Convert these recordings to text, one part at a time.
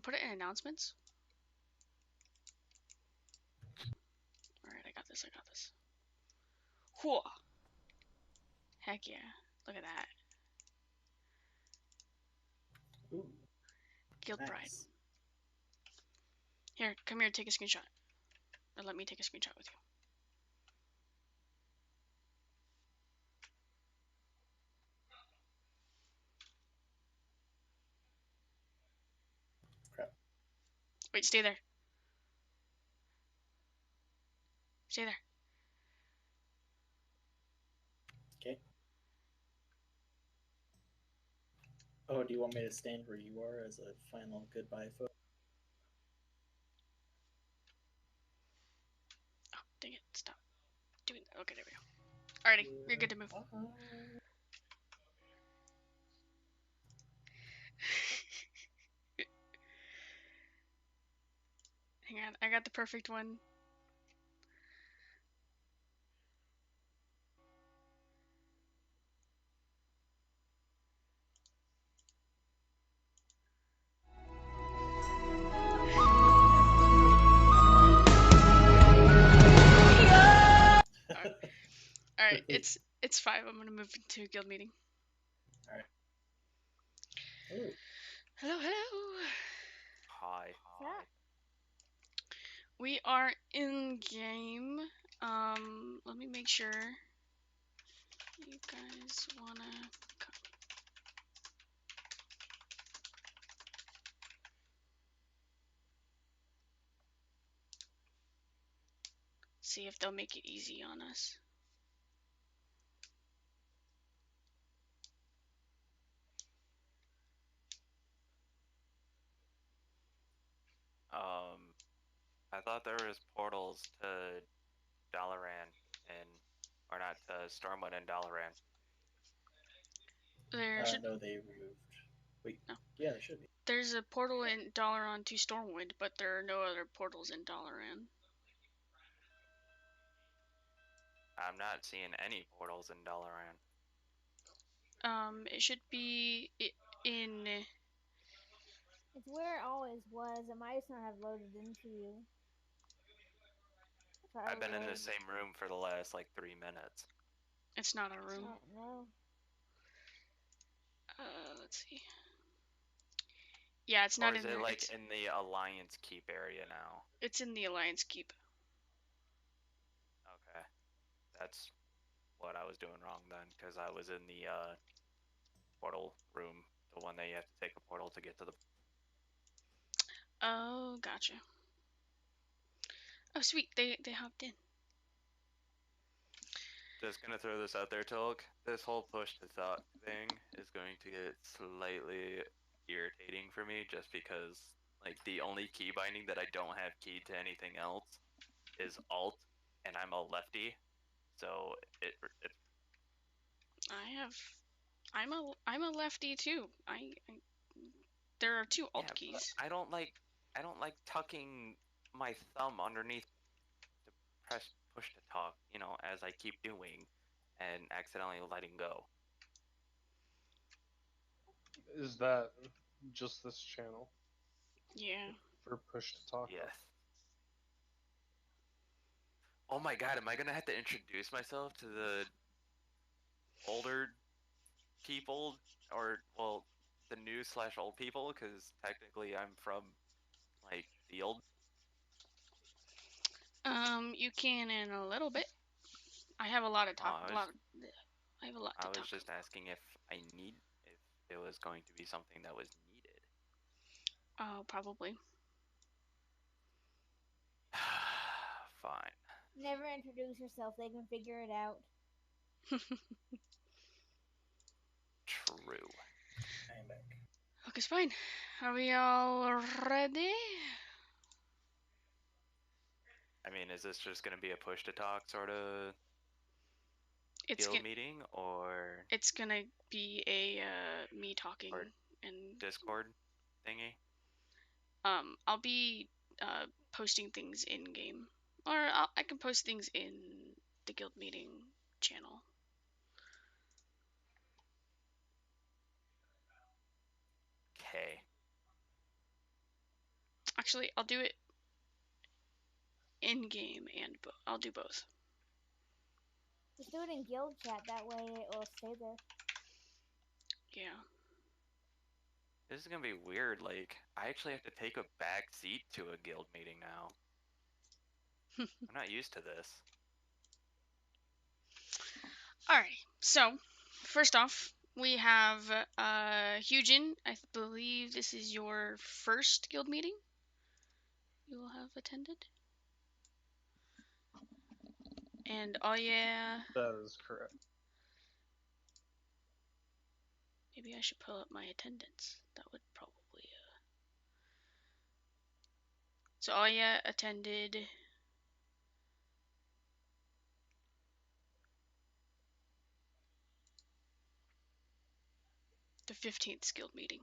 Put it in announcements. Alright, I got this. Whoa. Heck yeah. Look at that. Ooh, Guild nice. Bride. Here, come here, take a screenshot. Or let me take a screenshot with you. Crap. Wait, stay there. Stay there. Okay. Oh, do you want me to stand where you are as a final goodbye photo? Oh, dang it. Stop doing that. Okay, there we go. Alrighty, you're good to move. Hang on, I got the perfect one. Alright, it's 5. I'm gonna move to guild meeting. Alright. Ooh. Hello, hello. Hi. We are in game. Let me make sure you guys wanna come. See if they'll make it easy on us. I thought there was portals to Dalaran or not to Stormwind and Dalaran. There should No, they removed. Wait. No. Yeah, there should be. There's a portal in Dalaran to Stormwind, but there are no other portals in Dalaran. I'm not seeing any portals in Dalaran. It should be in. It's where it always was. It might just not have loaded into you. I've been in the same room for the last like 3 minutes. It's not a room. No. Let's see. Yeah, it's not in there. Or is it like in the Alliance Keep area now? It's in the Alliance Keep. Okay. That's what I was doing wrong then, because I was in the portal room, the one that you have to take a portal to get to the... Oh, gotcha. Oh, sweet. They hopped in. Just gonna throw this out there, Tulk. This whole push to talk thing is going to get slightly irritating for me, just because like the only key binding that I don't have keyed to anything else is Alt, and I'm a lefty, so it I'm a lefty too. There are 2 Alt keys. I don't like tucking my thumb underneath to press push to talk, you know, as I keep doing, and accidentally letting go. Is that just this channel? Yeah. For push to talk? Yes. Oh my god, am I gonna have to introduce myself to the older people, or, well, the new / old people, because technically I'm from, like, the old... You can in a little bit. I have a lot of talk. I have a lot to talk. I was just asking if it was going to be something that was needed. Oh, probably. Fine. Never introduce yourself. They can figure it out. True. I'm back. Okay, fine. Are we all ready? I mean, is this just going to be a push to talk sort of guild meeting, or... It's going to be a me talking or and Discord thingy? I'll be posting things in game, or I can post things in the guild meeting channel. Okay. Actually, I'll do it in game and I'll do both. Just do it in guild chat. That way it will stay there. Yeah. This is gonna be weird. Like, I actually have to take a back seat to a guild meeting now. I'm not used to this. Alright, so first off, we have Hugin. I believe this is your first guild meeting you will have attended. And Aya, That is correct. maybe I should pull up my attendance. That would probably. So Aya attended the 15th guild meeting.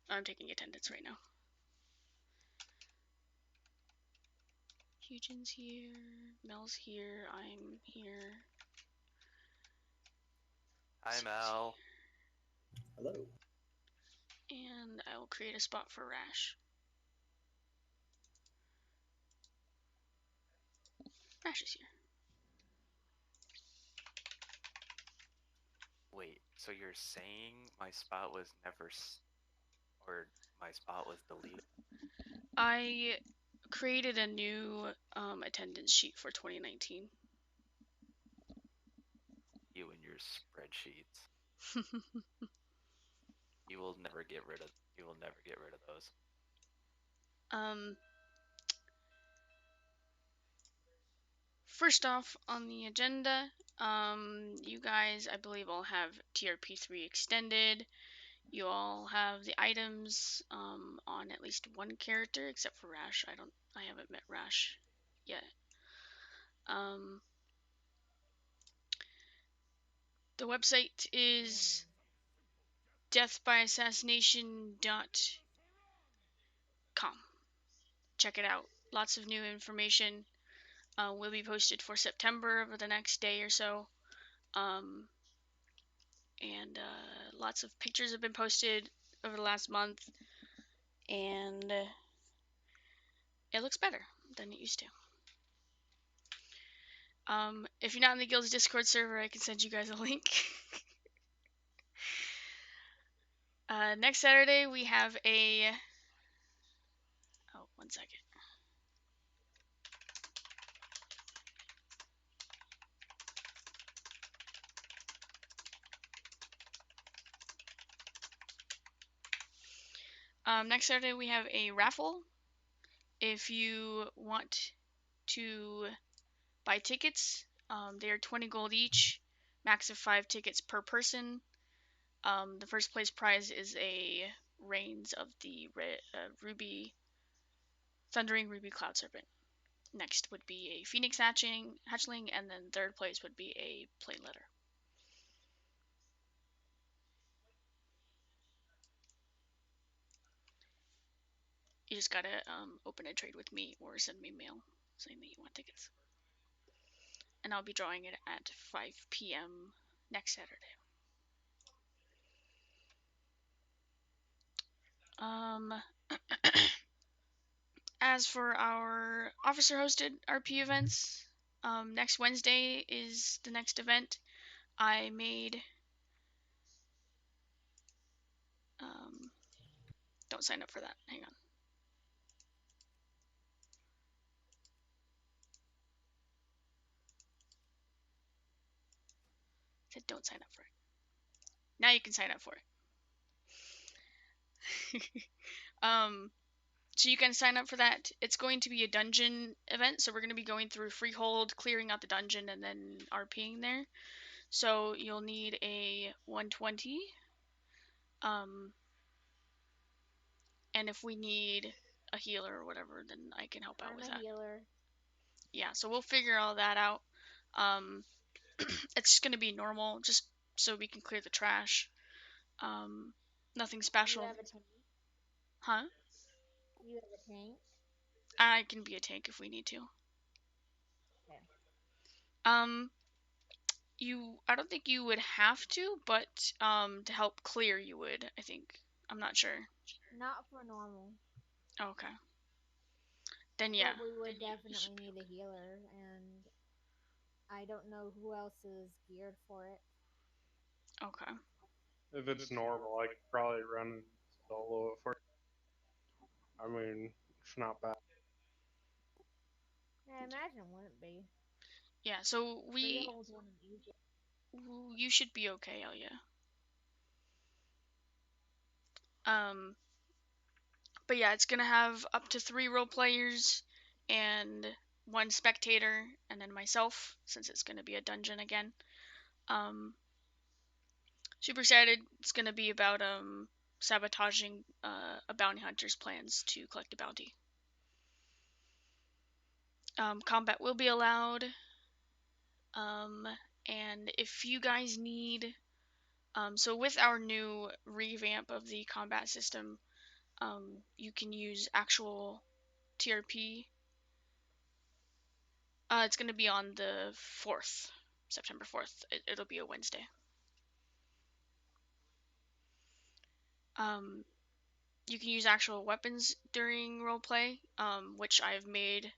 I'm taking attendance right now. Hugin's here, Mel's here, I'm here. Hi, Mel. Hello. And I will create a spot for Rash. Rash is here. Wait, so you're saying my spot was never or my spot was deleted? I created a new attendance sheet for 2019. You and your spreadsheets. You will never get rid of those. First off on the agenda, you guys, I believe, all have TRP3 extended. You all have the items on at least one character, except for Rash. I haven't met Rash yet. The website is deathbyassassination.com. Check it out. Lots of new information will be posted for September over the next day or so. And lots of pictures have been posted over the last month, and it looks better than it used to. If you're not in the guild's Discord server, I can send you guys a link. Next Saturday we have a... Oh, 1 second. Next Saturday we have a raffle. If you want to buy tickets, they are 20 gold each, max of 5 tickets per person. The first place prize is a Reigns of the Thundering Ruby Cloud Serpent. Next would be a Phoenix Hatchling, and then third place would be a Plain Letter. You just gotta open a trade with me or send me mail saying that you want tickets. And I'll be drawing it at 5 p.m. next Saturday. As for our officer-hosted RP events, next Wednesday is the next event. I made... don't sign up for that. Hang on. I said don't sign up for it. Now you can sign up for it. So you can sign up for that. It's going to be a dungeon event, so we're going to be going through Freehold, clearing out the dungeon, and then RPing there. So you'll need a 120. And if we need a healer or whatever, then I can help out with that. I'm a healer. Yeah, so we'll figure all that out. It's going to be normal, just so we can clear the trash. Nothing special. You have a tank? Huh? You have a tank? I can be a tank if we need to. Okay. I don't think you would have to, but to help clear you would, I think. I'm not sure. Not for normal. Okay. Then yeah. But we would definitely need a healer, and I don't know who else is geared for it. Okay. If it's normal, I could probably run solo it for. I mean, it's not bad. Yeah, I imagine it wouldn't be. Yeah, so Freeholds wouldn't use it. you should be okay, Elia. Um but yeah, it's gonna have up to 3 role players and 1 spectator, and then myself, since it's gonna be a dungeon again. Super excited. It's gonna be about sabotaging a bounty hunter's plans to collect a bounty. Combat will be allowed. And if you guys need, so with our new revamp of the combat system, you can use actual TRP. It's gonna be on the 4th, September 4th. It'll be a Wednesday. You can use actual weapons during roleplay, which I've made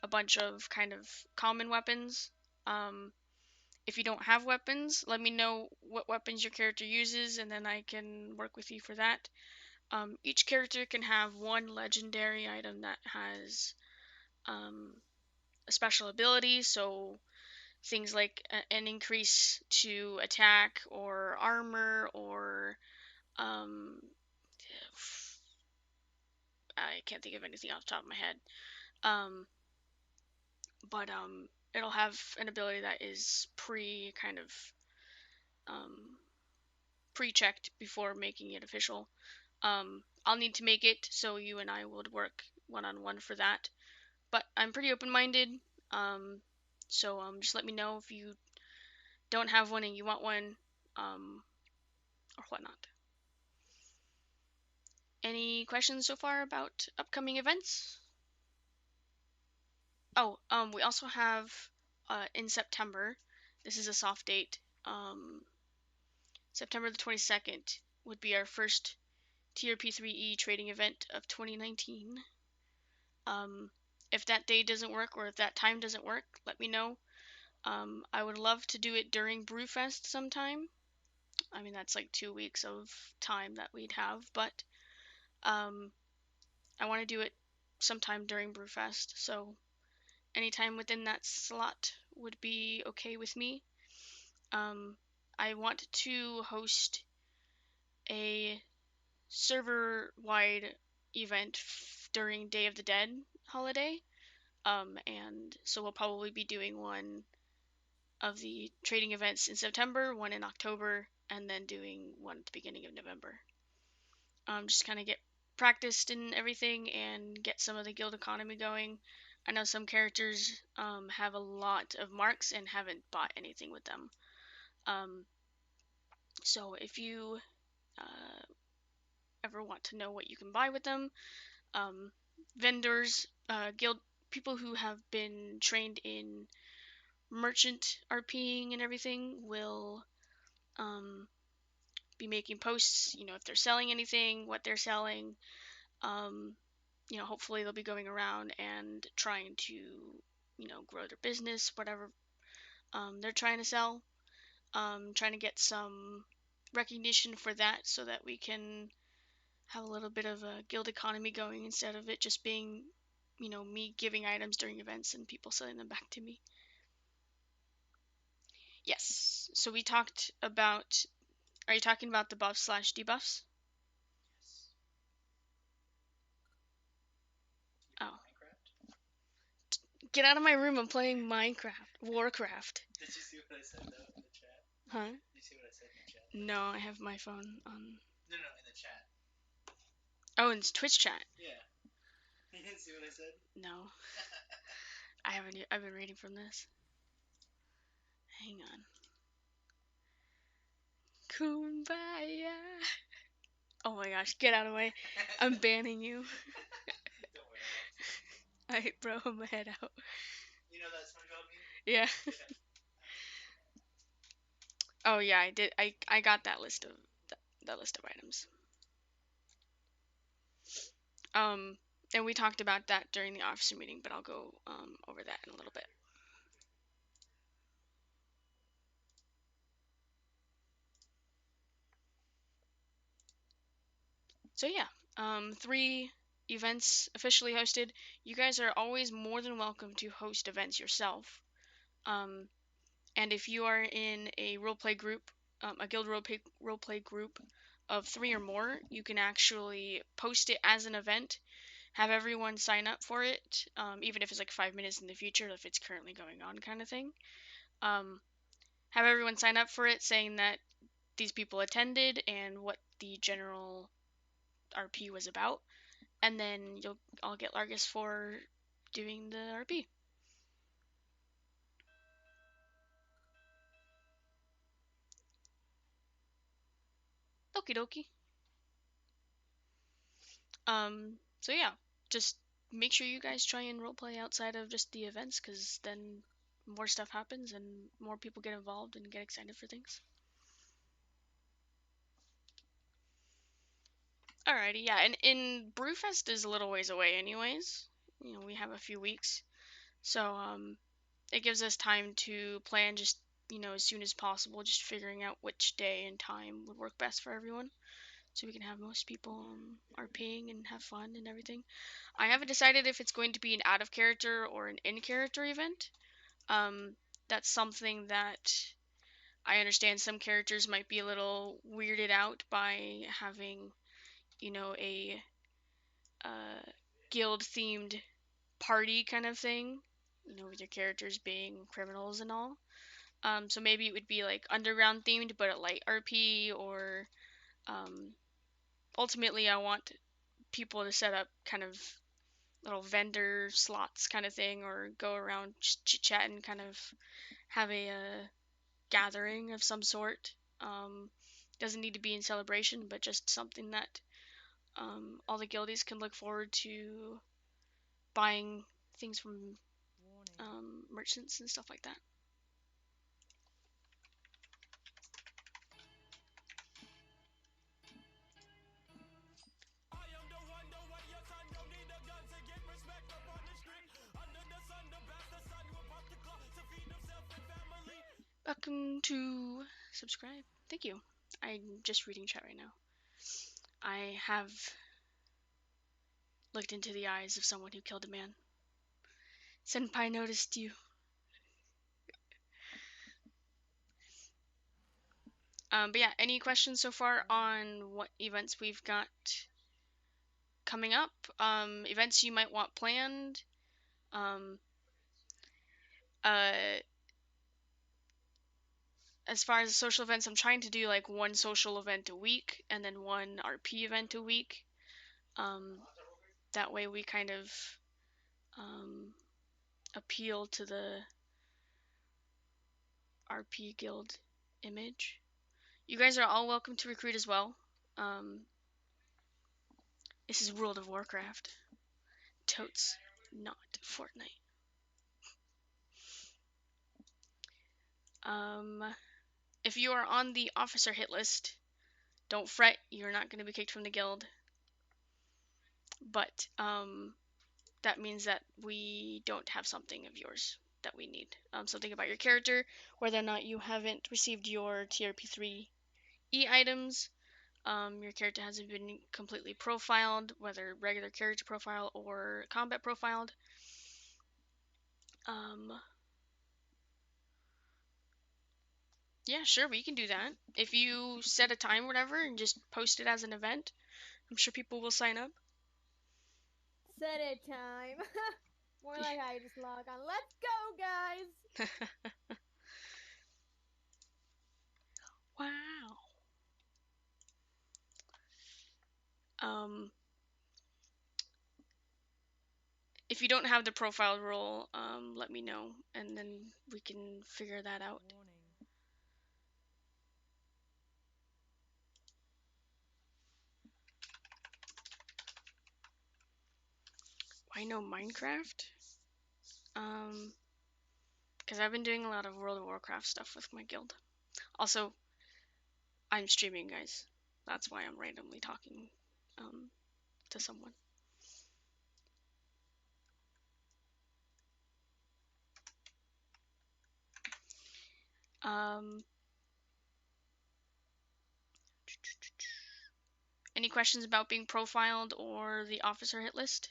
a bunch of kind of common weapons. If you don't have weapons, let me know what weapons your character uses, and then I can work with you for that. Each character can have 1 legendary item that has a special ability, so things like an increase to attack or armor, or I can't think of anything off the top of my head. But it'll have an ability that is pre-checked before making it official. I'll need to make it, so you and I would work one-on-one for that. But I'm pretty open-minded, so just let me know if you don't have one and you want one, or whatnot. Any questions so far about upcoming events? Oh, we also have in September. This is a soft date. September the 22nd would be our first TRP3E trading event of 2019. If that day doesn't work, or if that time doesn't work, let me know. I would love to do it during Brewfest sometime. I mean, that's like 2 weeks of time that we'd have, but I want to do it sometime during Brewfest, so anytime within that slot would be okay with me. I want to host a server-wide event during Day of the Dead holiday, and so we'll probably be doing one of the trading events in September, one in October, and then doing one at the beginning of November. Just kind of get practiced in everything and get some of the guild economy going. I know some characters have a lot of marks and haven't bought anything with them. So if you ever want to know what you can buy with them, vendors, guild people who have been trained in merchant RPing and everything will be making posts, if they're selling anything, what they're selling. Hopefully they'll be going around and trying to, grow their business, whatever they're trying to sell. Trying to get some recognition for that so that we can have a little bit of a guild economy going instead of it just being, me giving items during events and people selling them back to me. Yes. So we talked about. Are you talking about the buffs/debuffs? Oh. Get out of my room, I'm playing Minecraft. Warcraft. Did you see what I said though in the chat? Huh? Did you see what I said in the chat? No, I have my phone on. No, in the chat. Oh, in Twitch chat. Yeah. You didn't see what I said? No. I haven't. I've been reading from this. Hang on. Kumbaya. Oh my gosh, get out of my. I'm banning you. Don't worry, I bro, my head out. you know that SpongeBob meme? Yeah. Oh yeah, I did. I got that list of that list of items. And we talked about that during the officer meeting, but I'll go over that in a little bit. So yeah, 3 events officially hosted. You guys are always more than welcome to host events yourself. And if you are in a roleplay group, a guild roleplay group of 3 or more, you can actually post it as an event, have everyone sign up for it, even if it's like 5 minutes in the future, if it's currently going on kind of thing. Have everyone sign up for it saying that these people attended and what the general RP was about, and then I'll get Largus for doing the RP. Okie dokie. So yeah, just make sure you guys try and roleplay outside of just the events, because then more stuff happens and more people get involved and get excited for things. Alrighty, yeah, and Brewfest is a little ways away anyways. You know, we have a few weeks. So, it gives us time to plan just, as soon as possible, just figuring out which day and time would work best for everyone. So we can have most people RPing and have fun and everything. I haven't decided if it's going to be an out of character or an in character event. That's something that I understand some characters might be a little weirded out by having, a guild themed party kind of thing, with your characters being criminals and all. So maybe it would be like underground themed, but a light RP, or ultimately I want people to set up kind of little vendor slots kind of thing, or go around chit chat and kind of have a gathering of some sort. Doesn't need to be in celebration, but just something that all the guildies can look forward to buying things from merchants and stuff like that. Welcome to subscribe. Thank you. I'm just reading chat right now. I have looked into the eyes of someone who killed a man. Senpai noticed you. But yeah, any questions so far on what events we've got coming up? Events you might want planned? As far as social events, I'm trying to do like one social event a week and then one RP event a week. That way we kind of appeal to the RP guild image. You guys are all welcome to recruit as well. This is World of Warcraft. Totes, not Fortnite. If you are on the officer hit list, don't fret, you're not going to be kicked from the guild. But that means that we don't have something of yours that we need. Something about your character, whether or not you haven't received your TRP3 E items, your character hasn't been completely profiled, whether regular character profile or combat profiled. Yeah, sure, we can do that. If you set a time or whatever and just post it as an event, I'm sure people will sign up. Set a time. More like I just log on. Let's go, guys! Wow. If you don't have the profile role, let me know, and then we can figure that out. Why no Minecraft? Because I've been doing a lot of World of Warcraft stuff with my guild. Also, I'm streaming, guys. That's why I'm randomly talking to someone. Any questions about being profiled or the officer hit list?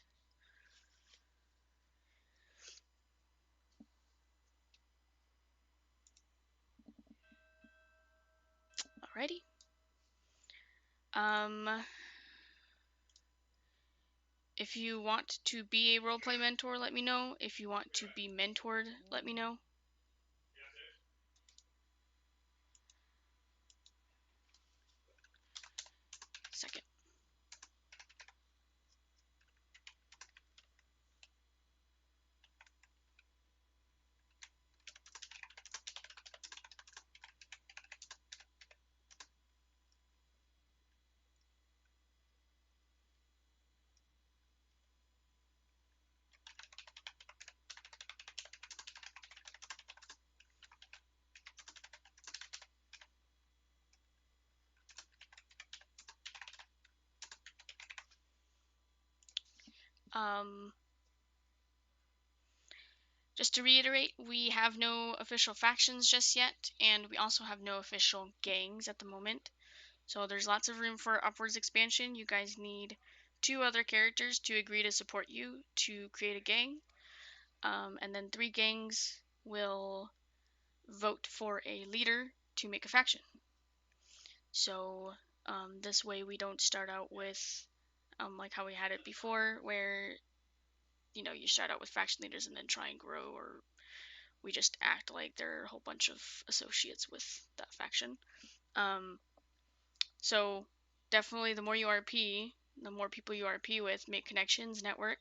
Alrighty. If you want to be a roleplay mentor, let me know. If you want to be mentored, let me know. Second. Just to reiterate, we have no official factions just yet, and we also have no official gangs at the moment. So there's lots of room for upwards expansion. You guys need 2 other characters to agree to support you to create a gang. And then 3 gangs will vote for a leader to make a faction. So this way we don't start out with like how we had it before, where you start out with faction leaders and then try and grow, or we just act like there are a whole bunch of associates with that faction. So definitely the more you RP, the more people you RP with, make connections, network,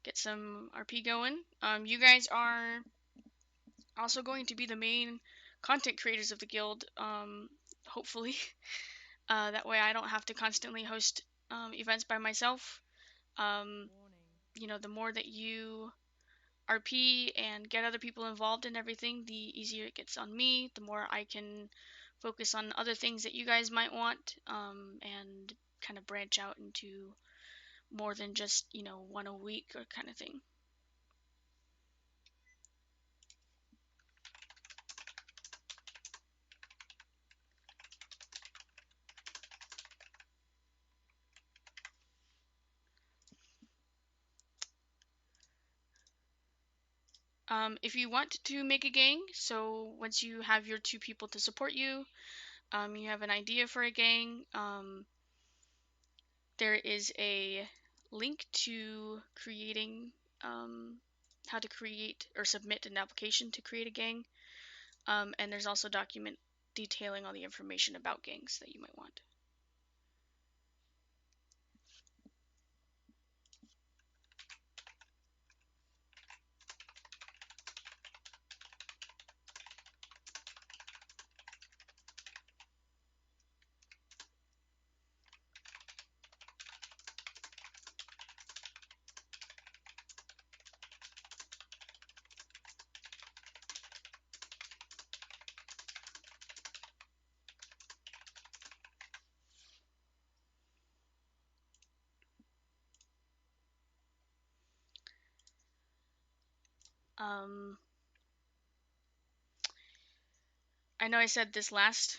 get some RP going. You guys are also going to be the main content creators of the guild, hopefully. That way I don't have to constantly host events by myself. The more that you RP and get other people involved in everything, the easier it gets on me, the more I can focus on other things that you guys might want, and kind of branch out into more than just, one a week or kind of thing. If you want to make a gang, so once you have your 2 people to support you, you have an idea for a gang, there is a link to creating, how to create or submit an application to create a gang, and there's also a document detailing all the information about gangs that you might want. I know I said this last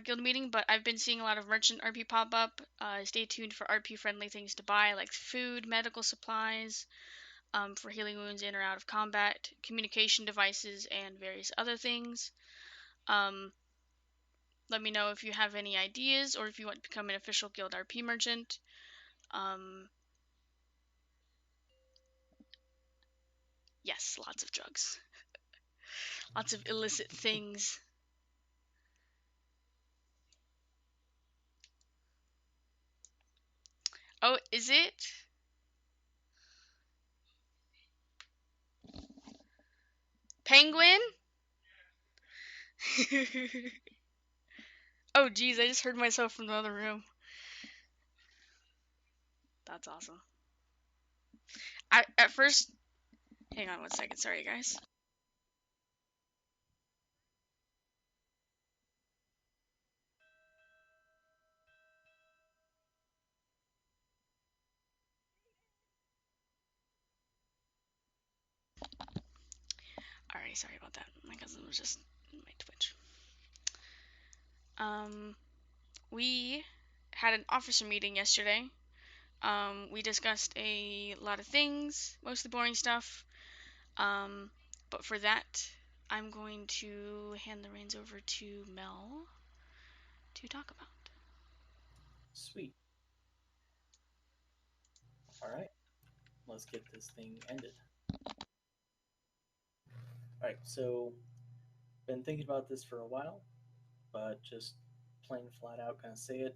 guild meeting, but I've been seeing a lot of merchant RP pop up. Stay tuned for RP friendly things to buy, like food, medical supplies, for healing wounds in or out of combat, communication devices, and various other things. Let me know if you have any ideas or if you want to become an official guild RP merchant. Yes, lots of drugs. Lots of illicit things. Oh, is it? Penguin? Oh, geez, I just heard myself from the other room. That's awesome. At first... Hang on one second, sorry guys. Alright, sorry about that. My cousin was just in my Twitch. We had an officer meeting yesterday. We discussed a lot of things, mostly boring stuff. But for that, I'm going to hand the reins over to Mel to talk about. Sweet. Alright. Let's get this thing ended. Alright, so been thinking about this for a while, but just plain flat out gonna say it.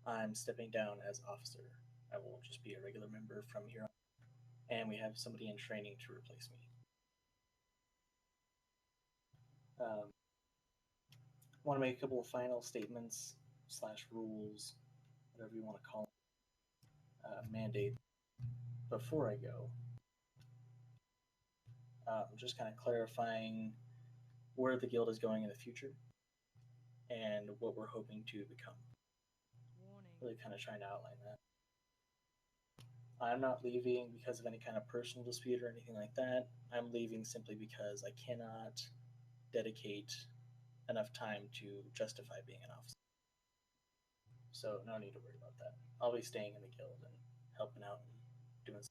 I'm stepping down as officer. I will just be a regular member from here on. And we have somebody in training to replace me. Want to make a couple of final statements / rules, whatever you want to call them, mandate before I go. Just kind of clarifying where the guild is going in the future and what we're hoping to become. Really kind of trying to outline that. I'm not leaving because of any kind of personal dispute or anything like that. I'm leaving simply because I cannot dedicate enough time to justify being an officer. So no need to worry about that. I'll be staying in the guild and helping out and doing stuff.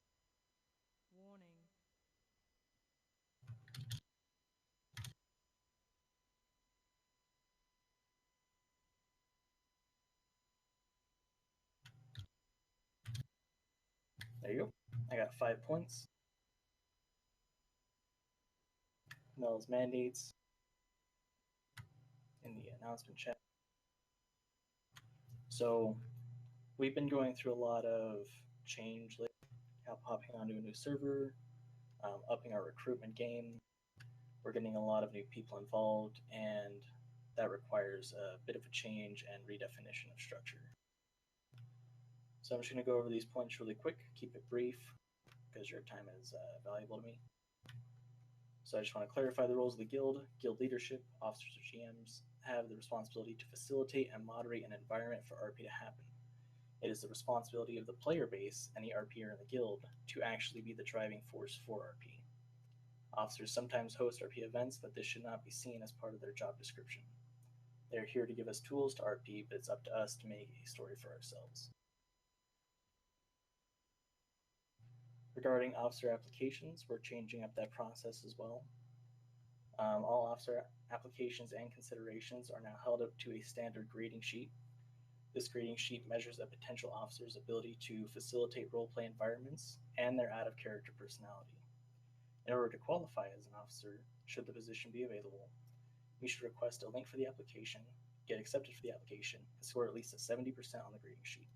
There you go. I got 5 points. Mel's mandates in the announcement chat. So we've been going through a lot of change, like hopping onto a new server, upping our recruitment game. We're getting a lot of new people involved, and that requires a bit of a change and redefinition of structure. So I'm just going to go over these points really quick, keep it brief, because your time is valuable to me. So I just want to clarify the roles of the guild. Guild leadership, officers or GMs, have the responsibility to facilitate and moderate an environment for RP to happen. It is the responsibility of the player base, any RPer in the guild, to actually be the driving force for RP. Officers sometimes host RP events, but this should not be seen as part of their job description. They are here to give us tools to RP, but it's up to us to make a story for ourselves. Regarding officer applications, we're changing up that process as well. All officer applications and considerations are now held up to a standard grading sheet. This grading sheet measures a potential officer's ability to facilitate roleplay environments and their out-of-character personality. In order to qualify as an officer, should the position be available, you should request a link for the application, get accepted for the application, and score at least a 70% on the grading sheet.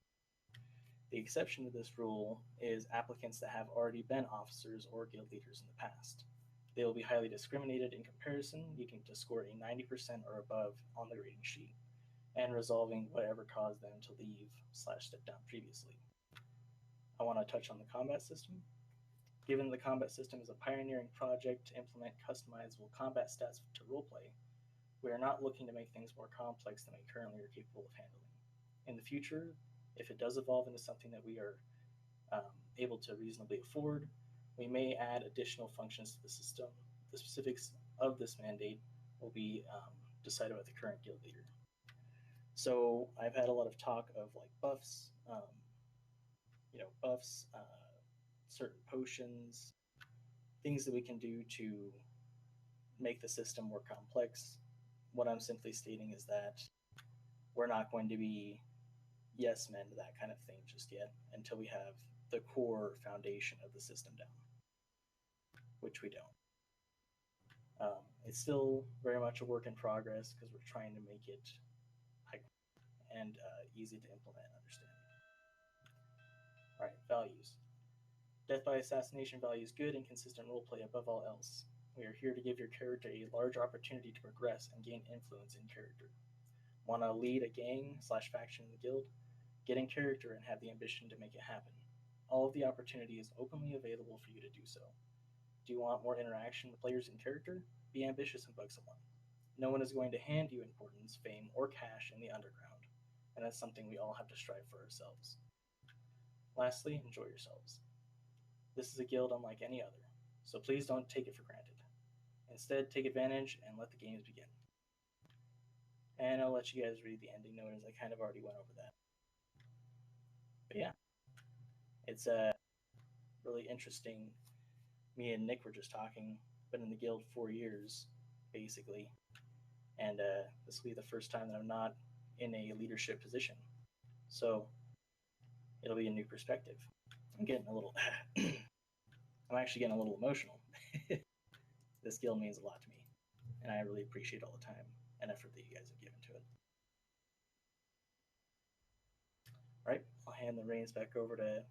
The exception to this rule is applicants that have already been officers or guild leaders in the past. They will be highly discriminated in comparison, needing to score a 90% or above on the grading sheet, and resolving whatever caused them to leave / step down previously. I want to touch on the combat system. Given the combat system is a pioneering project to implement customizable combat stats to roleplay, we are not looking to make things more complex than we currently are capable of handling. In the future, if it does evolve into something that we are able to reasonably afford, we may add additional functions to the system. The specifics of this mandate will be decided by the current guild leader. So I've had a lot of talk of like buffs, certain potions, things that we can do to make the system more complex. What I'm simply stating is that we're not going to be yes men to that kind of thing just yet until we have the core foundation of the system down, which we don't. It's still very much a work in progress because we're trying to make it high and easy to implement and understand. All right, values. Death by assassination values good and consistent roleplay above all else. We are here to give your character a large opportunity to progress and gain influence in character. Want to lead a gang / faction in the guild? Get in character and have the ambition to make it happen. All of the opportunity is openly available for you to do so. Do you want more interaction with players in character? Be ambitious and bug someone. No one is going to hand you importance, fame, or cash in the underground, and that's something we all have to strive for ourselves. Lastly, enjoy yourselves. This is a guild unlike any other, so please don't take it for granted. Instead, take advantage and let the games begin. And I'll let you guys read the ending note as I kind of already went over that. But yeah, it's really interesting. Me and Nick were just talking, been in the guild 4 years, basically. And this will be the first time that I'm not in a leadership position. So it'll be a new perspective. I'm getting a little, I'm actually getting a little emotional. This guild means a lot to me, and I really appreciate all the time and effort that you guys have given to it. All right, I'll hand the reins back over to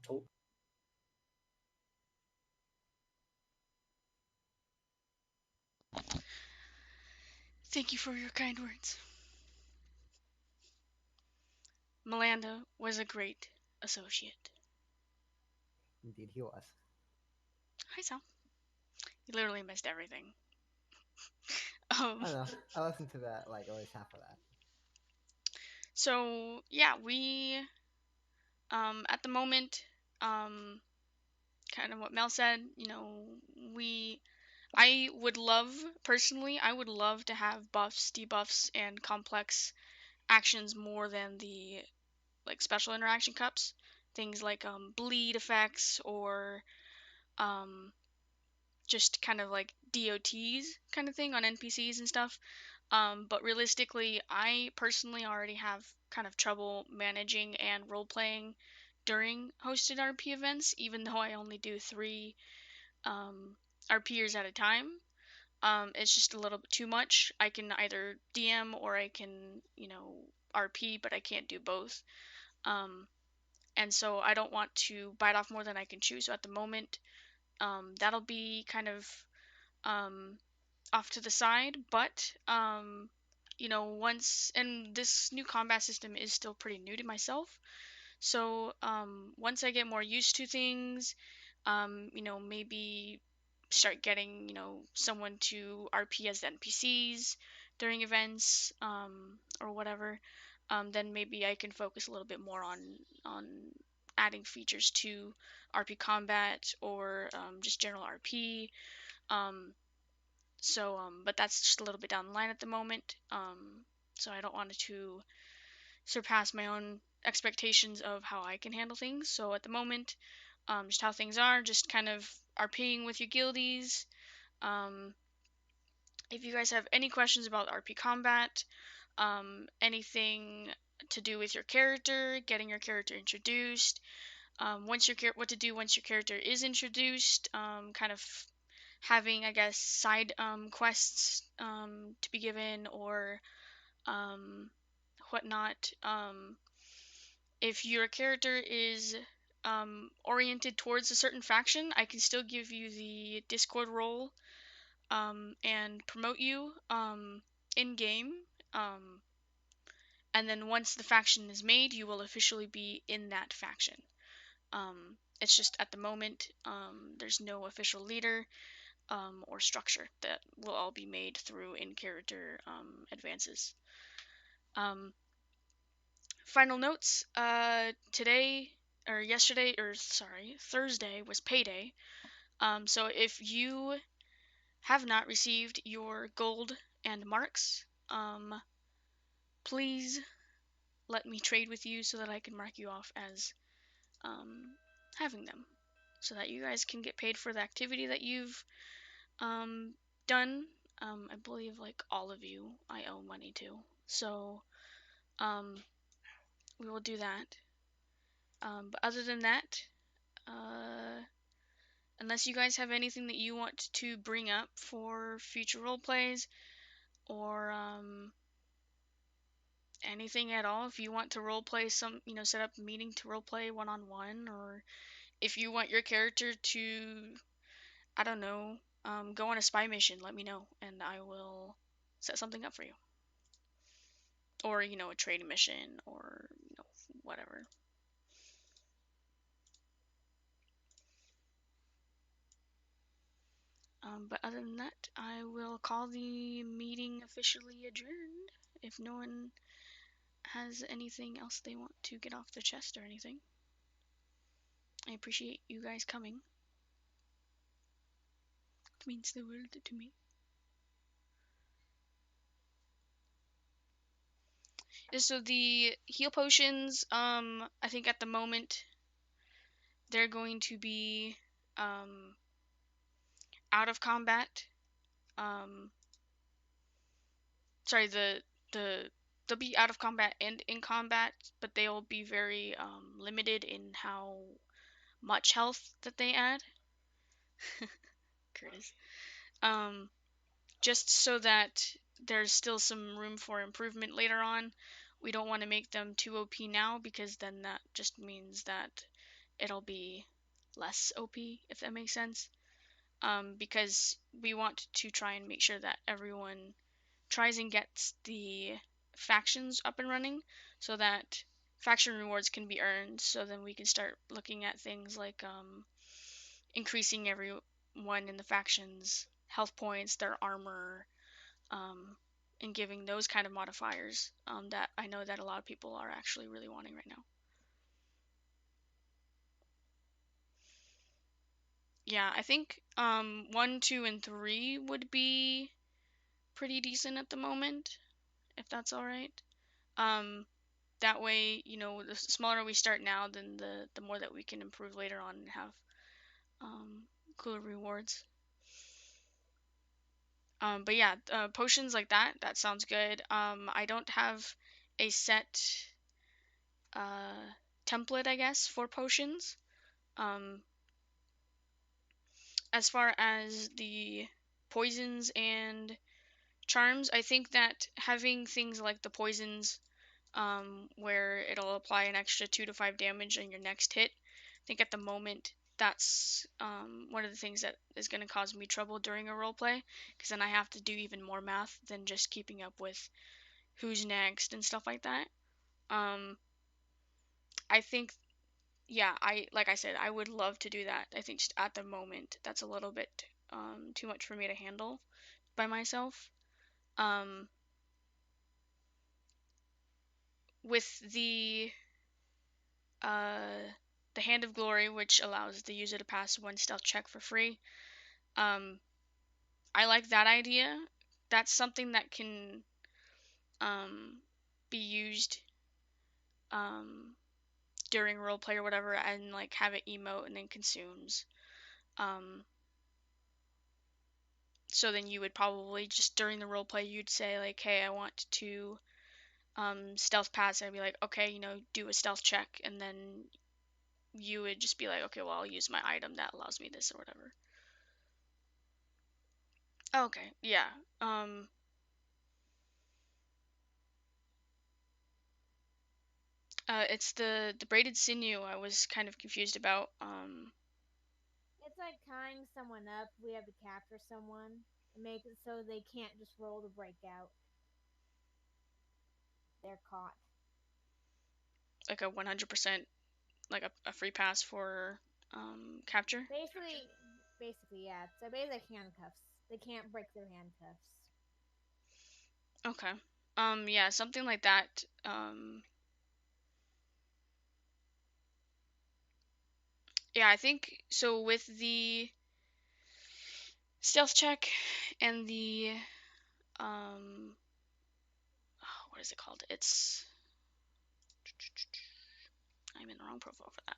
Tolk. Thank you for your kind words. Melanda was a great associate. Indeed, he was. Hi, Sal. You literally missed everything. I don't know. I listened to that, like, at least half of that. So yeah, we at the moment, kind of what Mel said, you know, I would love, personally, I would love to have buffs, debuffs, and complex actions more than the like special interaction cups. Things like bleed effects or just kind of like DOTs kind of thing on NPCs and stuff. But realistically, I personally already have kind of trouble managing and role playing during hosted RP events, even though I only do 3 RPers at a time. It's just a little bit too much. I can either DM or I can, you know, RP, but I can't do both. And so I don't want to bite off more than I can chew. So at the moment, that'll be kind of off to the side. But you know, and this new combat system is still pretty new to myself. So once I get more used to things, you know, maybe start getting, you know, someone to RP as the NPCs during events, or whatever, then maybe I can focus a little bit more on adding features to RP combat or just general RP. But that's just a little bit down the line at the moment. So I don't want it to surpass my own expectations of how I can handle things. So at the moment, just how things are, just kind of RPing with your guildies. If you guys have any questions about RP combat, anything to do with your character, getting your character introduced, what to do once your character is introduced, kind of having, I guess, side quests to be given or whatnot. If your character is oriented towards a certain faction, I can still give you the Discord role and promote you in game. And then once the faction is made, you will officially be in that faction. It's just at the moment, there's no official leader or structure. That will all be made through in-character advances. Final notes. Thursday was payday. So if you have not received your gold and marks, please let me trade with you so that I can mark you off as having them, so that you guys can get paid for the activity that you've done. I believe like all of you I owe money to, so we will do that. But other than that, unless you guys have anything that you want to bring up for future role plays or anything at all, if you want to role play set up a meeting to role play one-on-one, or if you want your character to, I don't know, go on a spy mission, let me know and I will set something up for you. Or, you know, a trading mission or, you know, whatever. But other than that, I will call the meeting officially adjourned if no one has anything else they want to get off their chest or anything. I appreciate you guys coming. It means the world to me. So the heal potions, I think at the moment they're going to be out of combat. Sorry, they'll be out of combat and in combat, but they will be very limited in how much health that they add. Curtis. Just so that there's still some room for improvement later on. We don't want to make them too OP now, because then that just means that it'll be less OP, if that makes sense. Because we want to try and make sure that everyone tries and gets the factions up and running, so that faction rewards can be earned, so then we can start looking at things like increasing everyone in the factions health points, their armor, and giving those kind of modifiers that I know that a lot of people are actually really wanting right now. Yeah, I think 1, 2, and 3 would be pretty decent at the moment, if that's all right. That way, you know, the smaller we start now, then the more that we can improve later on and have cooler rewards. But yeah, potions like that sounds good. I don't have a set template, I guess, for potions. As far as the poisons and charms, I think that having things like the poisons, where it'll apply an extra 2 to 5 damage on your next hit, I think at the moment that's one of the things that is going to cause me trouble during a roleplay, because then I have to do even more math than just keeping up with who's next and stuff like that. I think, yeah, like I said, I would love to do that. I think just at the moment that's a little bit too much for me to handle by myself. With the Hand of Glory, which allows the user to pass one stealth check for free, I like that idea. That's something that can be used during roleplay or whatever, and like have it emote and then consumes. So then you would probably just during the roleplay you'd say like, hey, I want to stealth pass, and I'd be like, okay, you know, do a stealth check, and then you would just be like, okay, well, I'll use my item that allows me this or whatever. Okay, yeah. It's the braided sinew I was kind of confused about. It's like tying someone up. We have to capture someone and make it so they can't just roll to break out. They're caught. Like a 100%, like a free pass for capture. Basically, yeah. So basically handcuffs. They can't break their handcuffs. Okay. Yeah, something like that. Yeah, I think so with the stealth check and the what is it called? It's I'm in the wrong profile for that.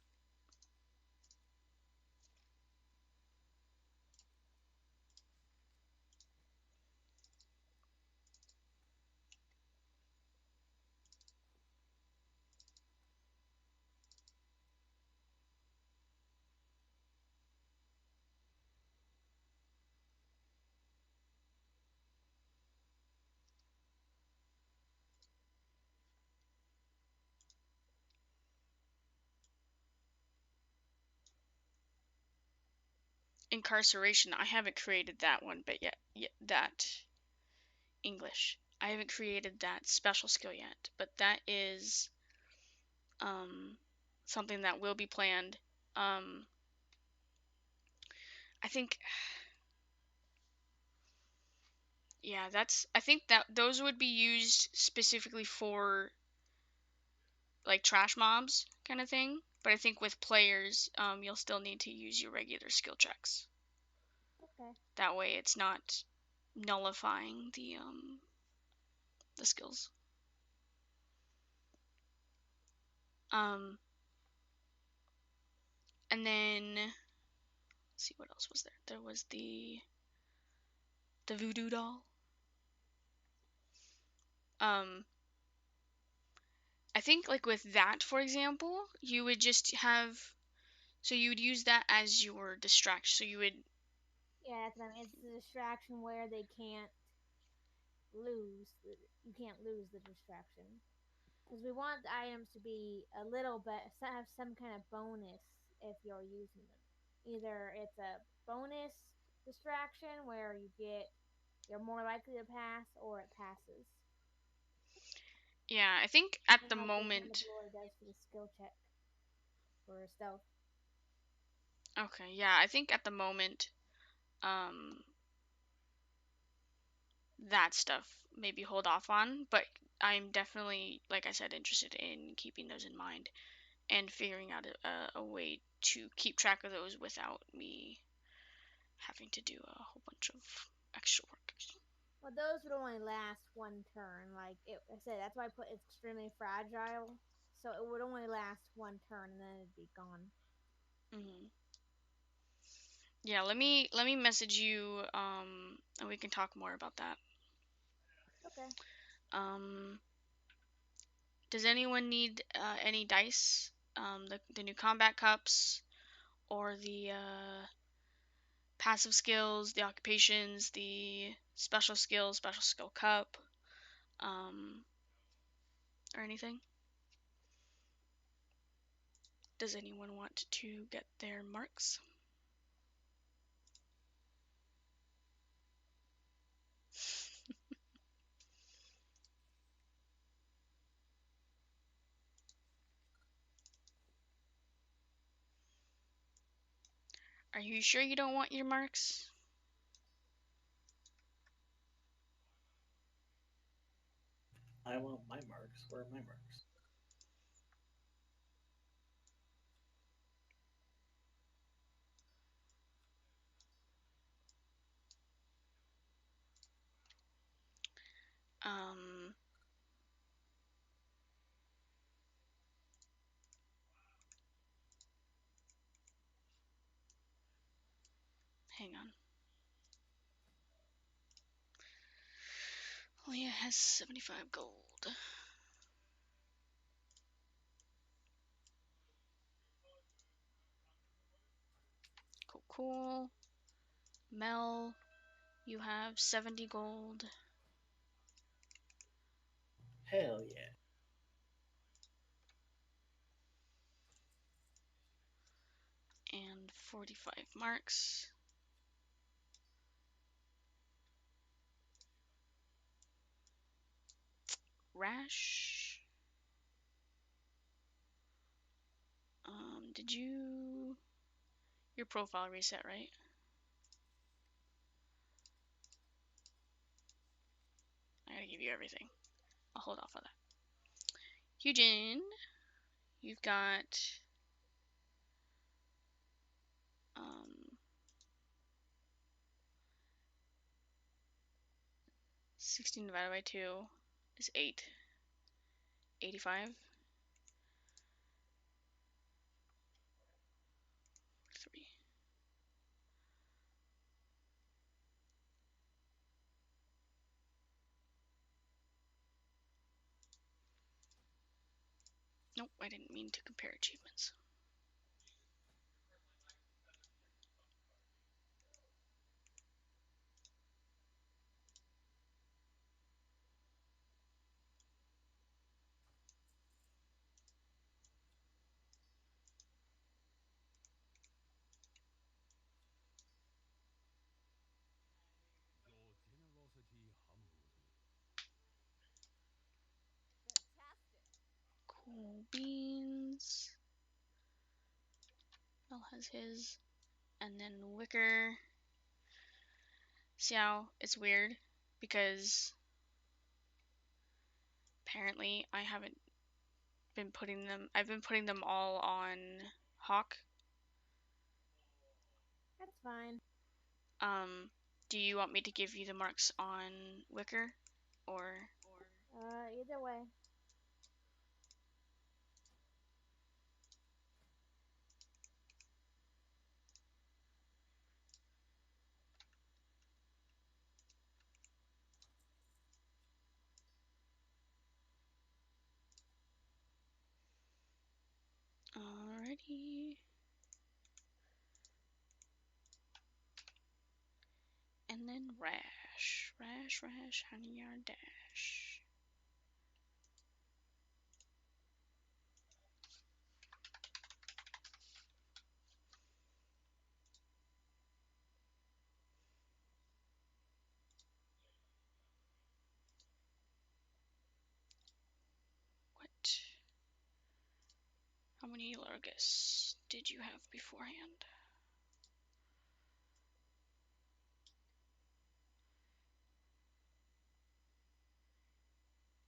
Incarceration. I haven't created that one, but yet that English. I haven't created that special skill yet, but that is something that will be planned. I think, yeah, I think that those would be used specifically for like trash mobs kind of thing. But I think with players, you'll still need to use your regular skill checks. Okay. That way, it's not nullifying the skills. And then let's see what else was there. There was the voodoo doll. I think like with that, for example, you would just have, so you would use that as your distraction. So you would, Yeah, that's what I mean. It's the distraction where they can't lose. You can't lose the distraction. Because we want the items to be a little bit, have some kind of bonus if you're using them. Either it's a bonus distraction where you're more likely to pass, or it passes. yeah, I think at And the like moment. Glory does for the skill check for stealth. Okay, yeah, I think at the moment, that stuff maybe hold off on, but I'm definitely, like I said, interested in keeping those in mind and figuring out a way to keep track of those without me having to do a whole bunch of extra work. Well, those would only last one turn. Like I said, that's why I put it's extremely fragile. So it would only last one turn, and then it'd be gone. Mm-hmm. Yeah, let me message you, and we can talk more about that. Okay. Does anyone need any dice? The new combat cups, or the passive skills, the occupations, the special skills, special skill cup, or anything? Does anyone want to get their marks? Are you sure you don't want your marks? I want my marks. Where are my marks? Um, Hang on. Leah has 75 gold. Cool, cool. Mel, you have 70 gold. Hell yeah. And 45 marks. Rash. Did you... Your profile reset, right? I gotta give you everything. I'll hold off on that. Eugen, you've got... 16 divided by 2 is 8. 85. 3. Nope, I didn't mean to compare achievements. Cool beans. Mel has his. And then Wicker. See how it's weird? Because apparently I haven't been putting them... I've been putting them all on Hawk. That's fine. Do you want me to give you the marks on Wicker? Or... Either way. And then Rash. Rash, Honey Yard Dash. What? How many Largus did you have beforehand?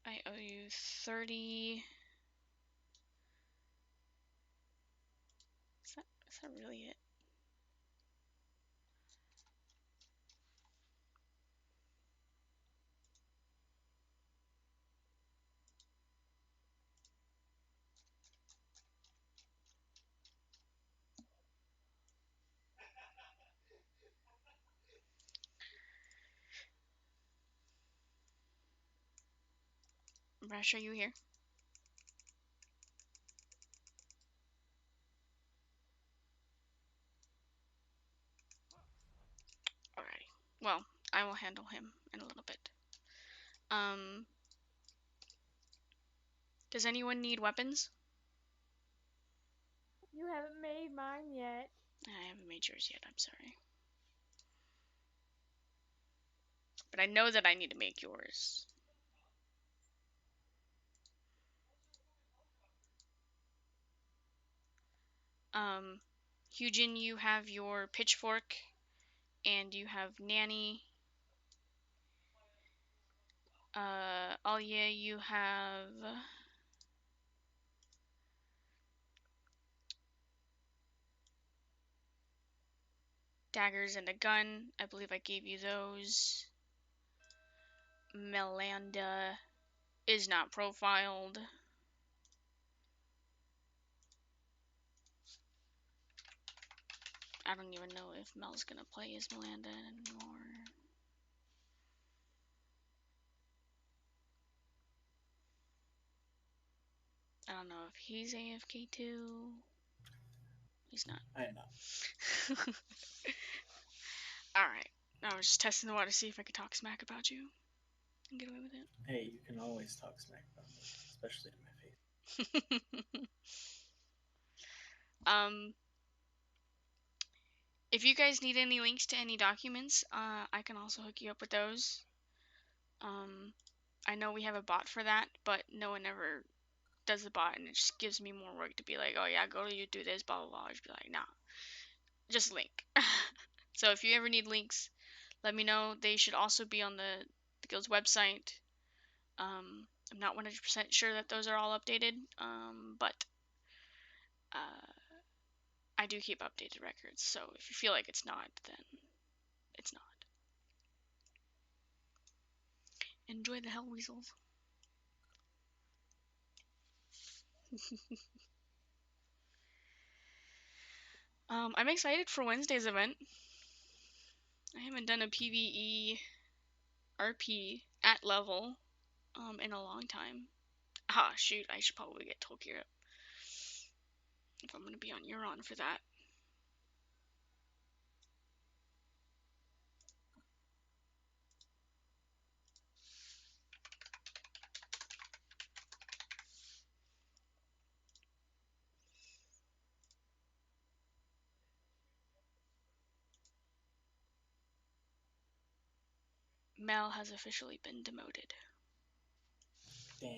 I owe you 30. Is that really it? Rash, are you here? Alrighty. Well, I will handle him in a little bit. Does anyone need weapons? You haven't made mine yet. I haven't made yours yet, I'm sorry. But I know that I need to make yours. Hyujin, you have your pitchfork, and you have Nanny. Alia, you have daggers and a gun. I believe I gave you those. Melanda is not profiled. I don't even know if Mel's gonna play as Melanda anymore. I don't know if he's AFK too. He's not. I am not. Alright. I was just testing the water to see if I could talk smack about you and get away with it. Hey, you can always talk smack about me, especially to my face. If you guys need any links to any documents, I can also hook you up with those. I know we have a bot for that, but no one ever does the bot, and it just gives me more work to be like, oh yeah, go to you do this, blah blah blah. I'll just be like, nah, just link. So if you ever need links, let me know. They should also be on the guild's website. I'm not 100% sure that those are all updated, but I do keep updated records, so if you feel like it's not, then it's not. Enjoy the hell weasels. I'm excited for Wednesday's event. I haven't done a PvE RP at level in a long time. Ah, shoot, I should probably get Tolkien up if I'm going to be on Euron for that. Mel has officially been demoted. Damn.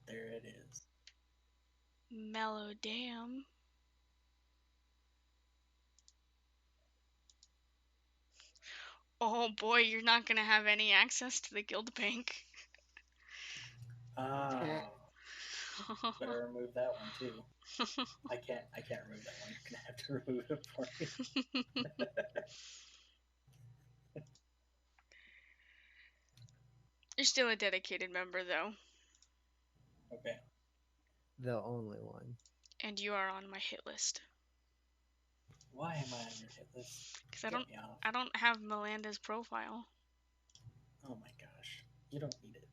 There it is. Mellow damn. Oh boy, you're not gonna have any access to the guild bank. Oh. Better remove that one too. I can't remove that one. You're gonna have to remove it for me. You're still a dedicated member though. Okay. The only one. And you are on my hit list. Why am I on your hit list? Because Get me off. I don't have Melanda's profile. Oh my gosh. You don't need it.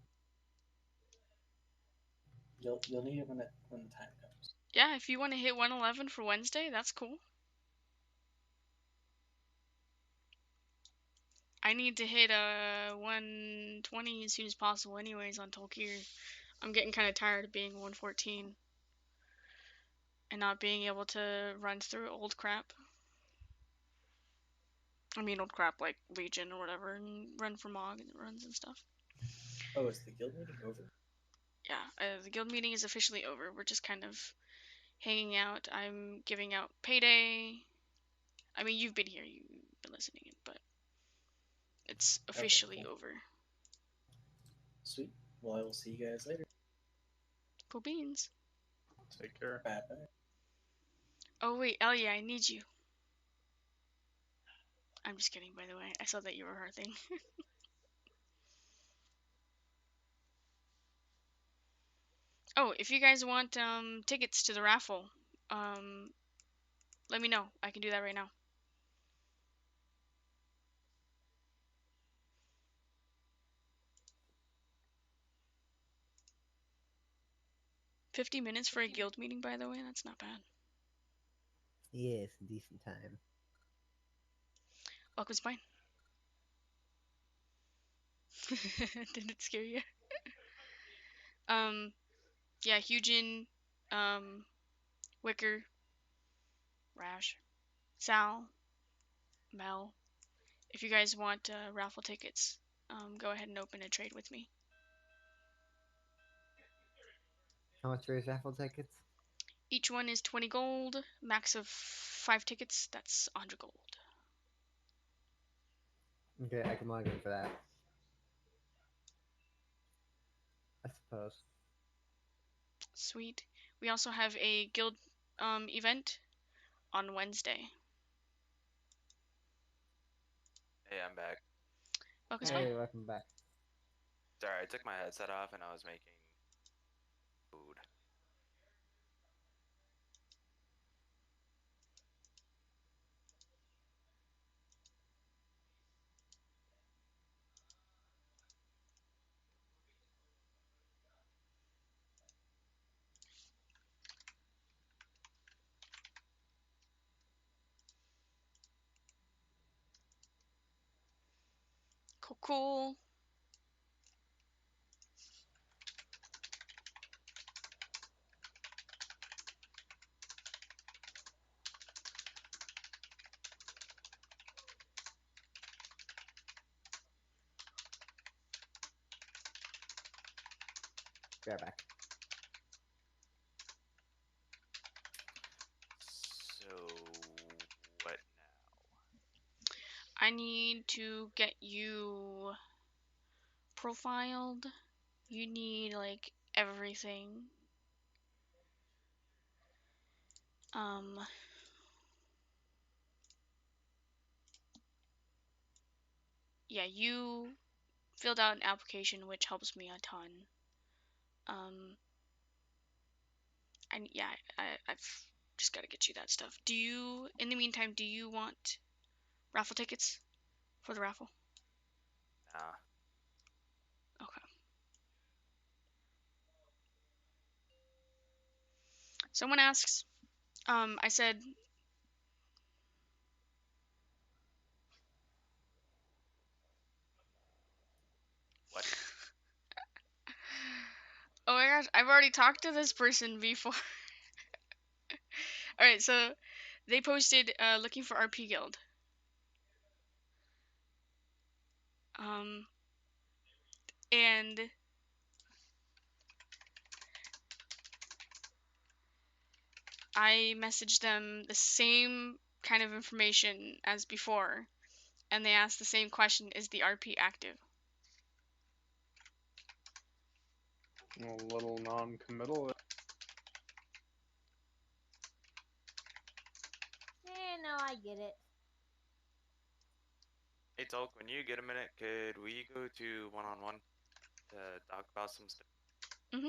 You'll need it when the time comes. Yeah, if you want to hit 111 for Wednesday, that's cool. I need to hit 120 as soon as possible anyways on Tolkien. I'm getting kind of tired of being 114 and not being able to run through old crap. I mean old crap like Legion or whatever, and run for Mog runs and stuff. Oh, is the guild meeting over? Yeah, the guild meeting is officially over. We're just kind of hanging out. I'm giving out payday. I mean, you've been here, you've been listening, but it's officially cool. over. Sweet. Well, I will see you guys later. Cool beans. Take care. Bye. Oh wait, Elia, I need you. I'm just kidding, by the way. I saw that you were her thing. Oh, if you guys want tickets to the raffle, let me know. I can do that right now. $50 for a guild meeting, by the way. That's not bad. Yeah, it's a decent time. Welcome's mine. Did it scare you? Yeah, Hugin, Wicker, Rash, Sal, Mel. If you guys want raffle tickets, go ahead and open a trade with me. How much are his raffle tickets? Each one is 20 gold, max of 5 tickets, that's 100 gold. Okay, I can log in for that. I suppose. Sweet. We also have a guild event on Wednesday. Hey, I'm back. Welcome Hey, back. welcome back. Sorry, I took my headset off and I was making food. Cool, cool. Be right back. So, what now? I need to get you profiled. You need like everything. Yeah, you filled out an application, which helps me a ton. I've just got to get you that stuff. Do you, in the meantime, do you want raffle tickets for the raffle? Nah. Okay. Someone asks, I said, What? oh my gosh, I've already talked to this person before. Alright, so they posted looking for RP Guild. And I messaged them the same kind of information as before, and they asked the same question: is the RP active? A little non-committal. No, I get it. Hey, Tulk, when you get a minute, could we go to one-on-one to talk about some stuff? Mm-hmm.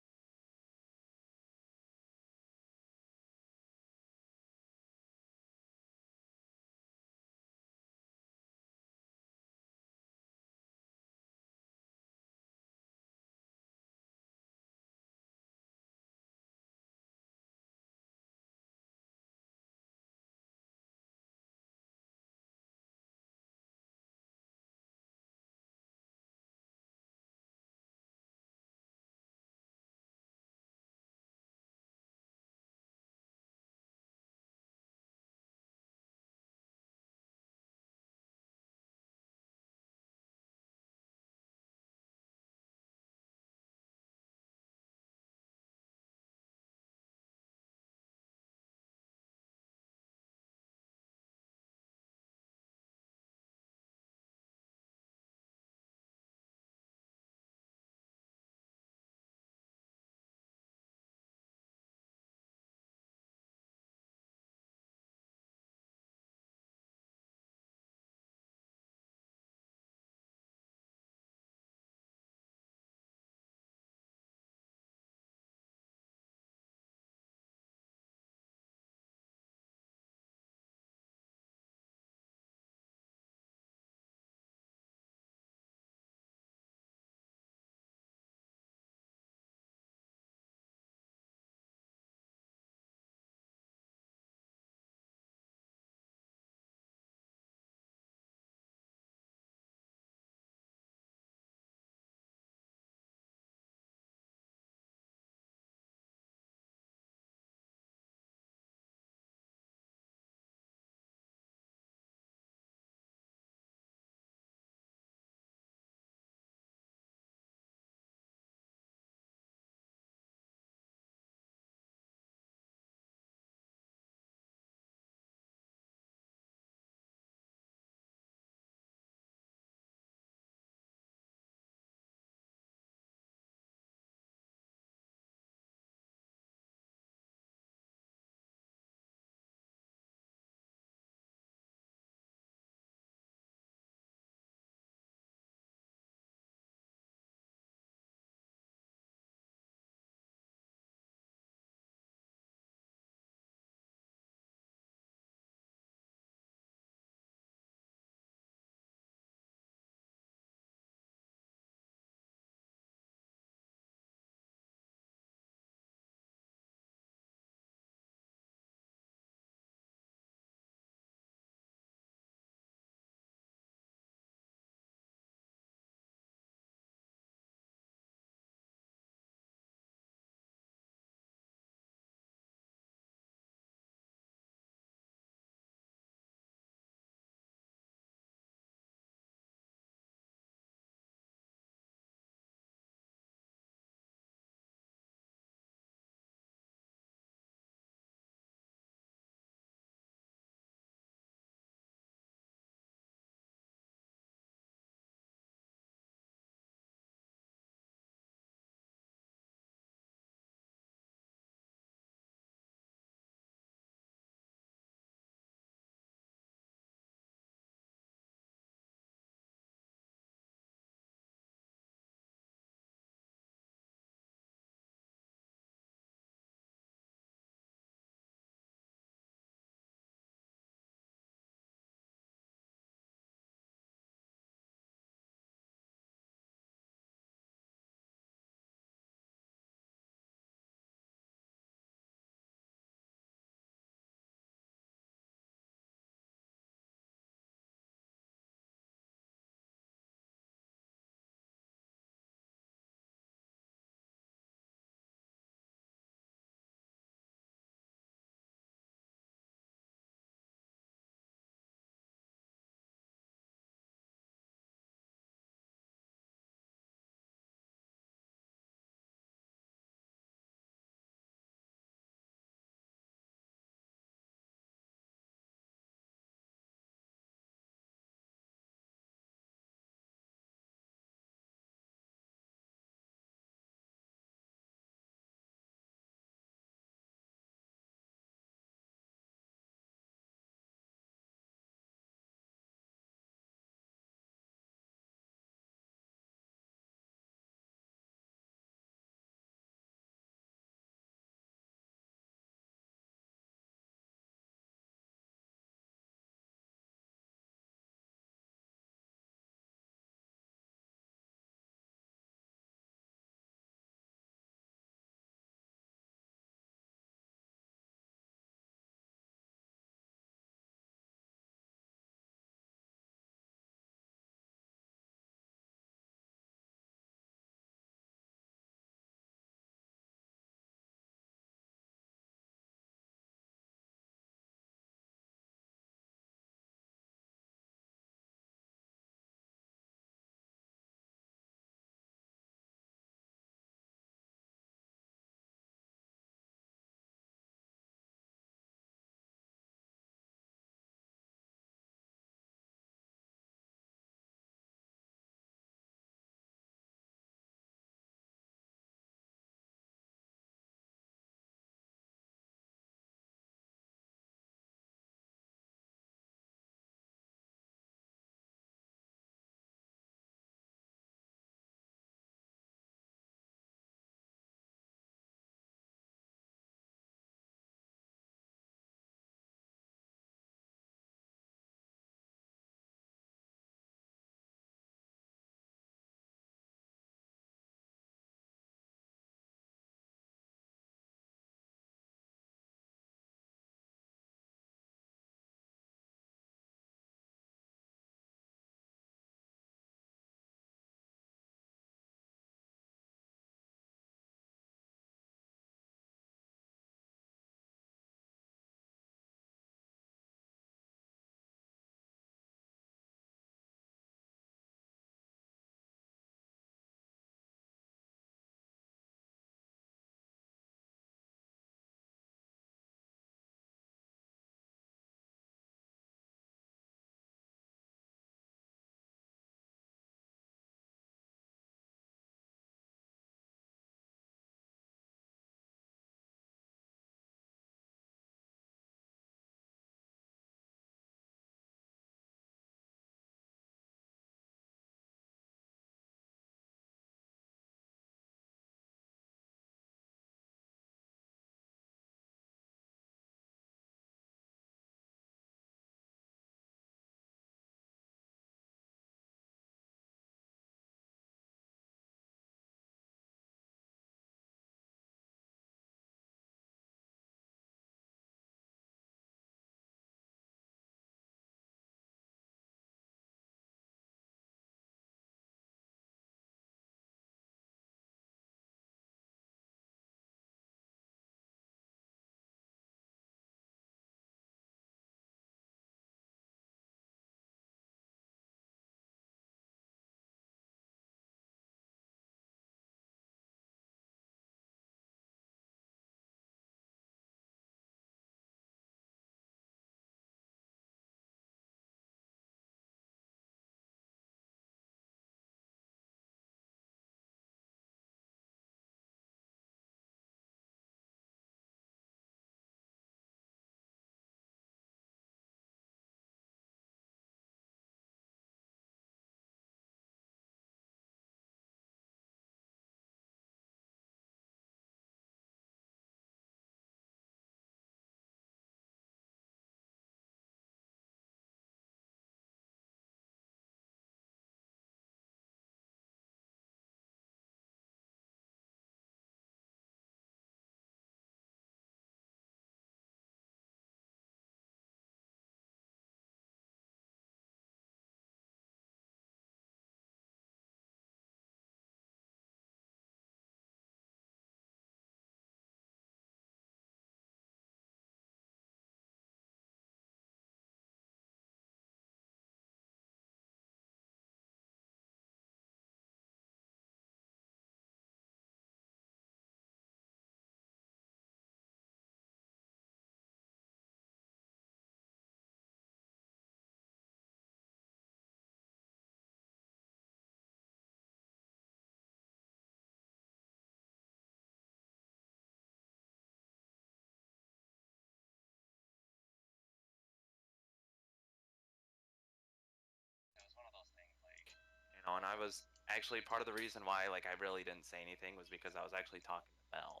know, and I was actually part of the reason why like I really didn't say anything was because I was actually talking to Mel,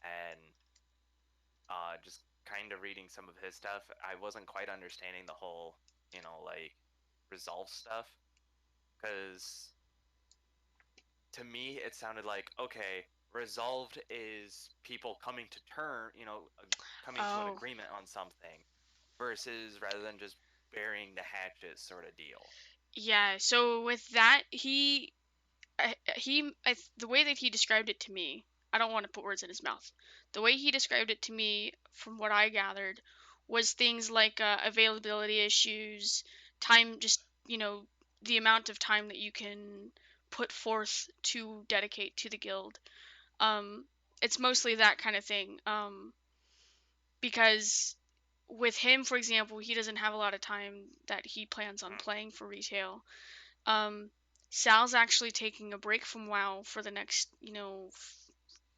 and just kind of reading some of his stuff. I wasn't quite understanding the whole, like resolve stuff, because to me it sounded like, okay, resolved is people coming to coming to an Oh, agreement on something, versus rather than just burying the hatchet sort of deal. yeah. So with that, the way that he described it to me, I don't want to put words in his mouth. The way he described it to me, from what I gathered, was things like availability issues, time, just, the amount of time that you can put forth to dedicate to the guild. Um, it's mostly that kind of thing. Because with him, for example, he doesn't have a lot of time that he plans on playing for retail. Um, Sal's actually taking a break from WoW for the next,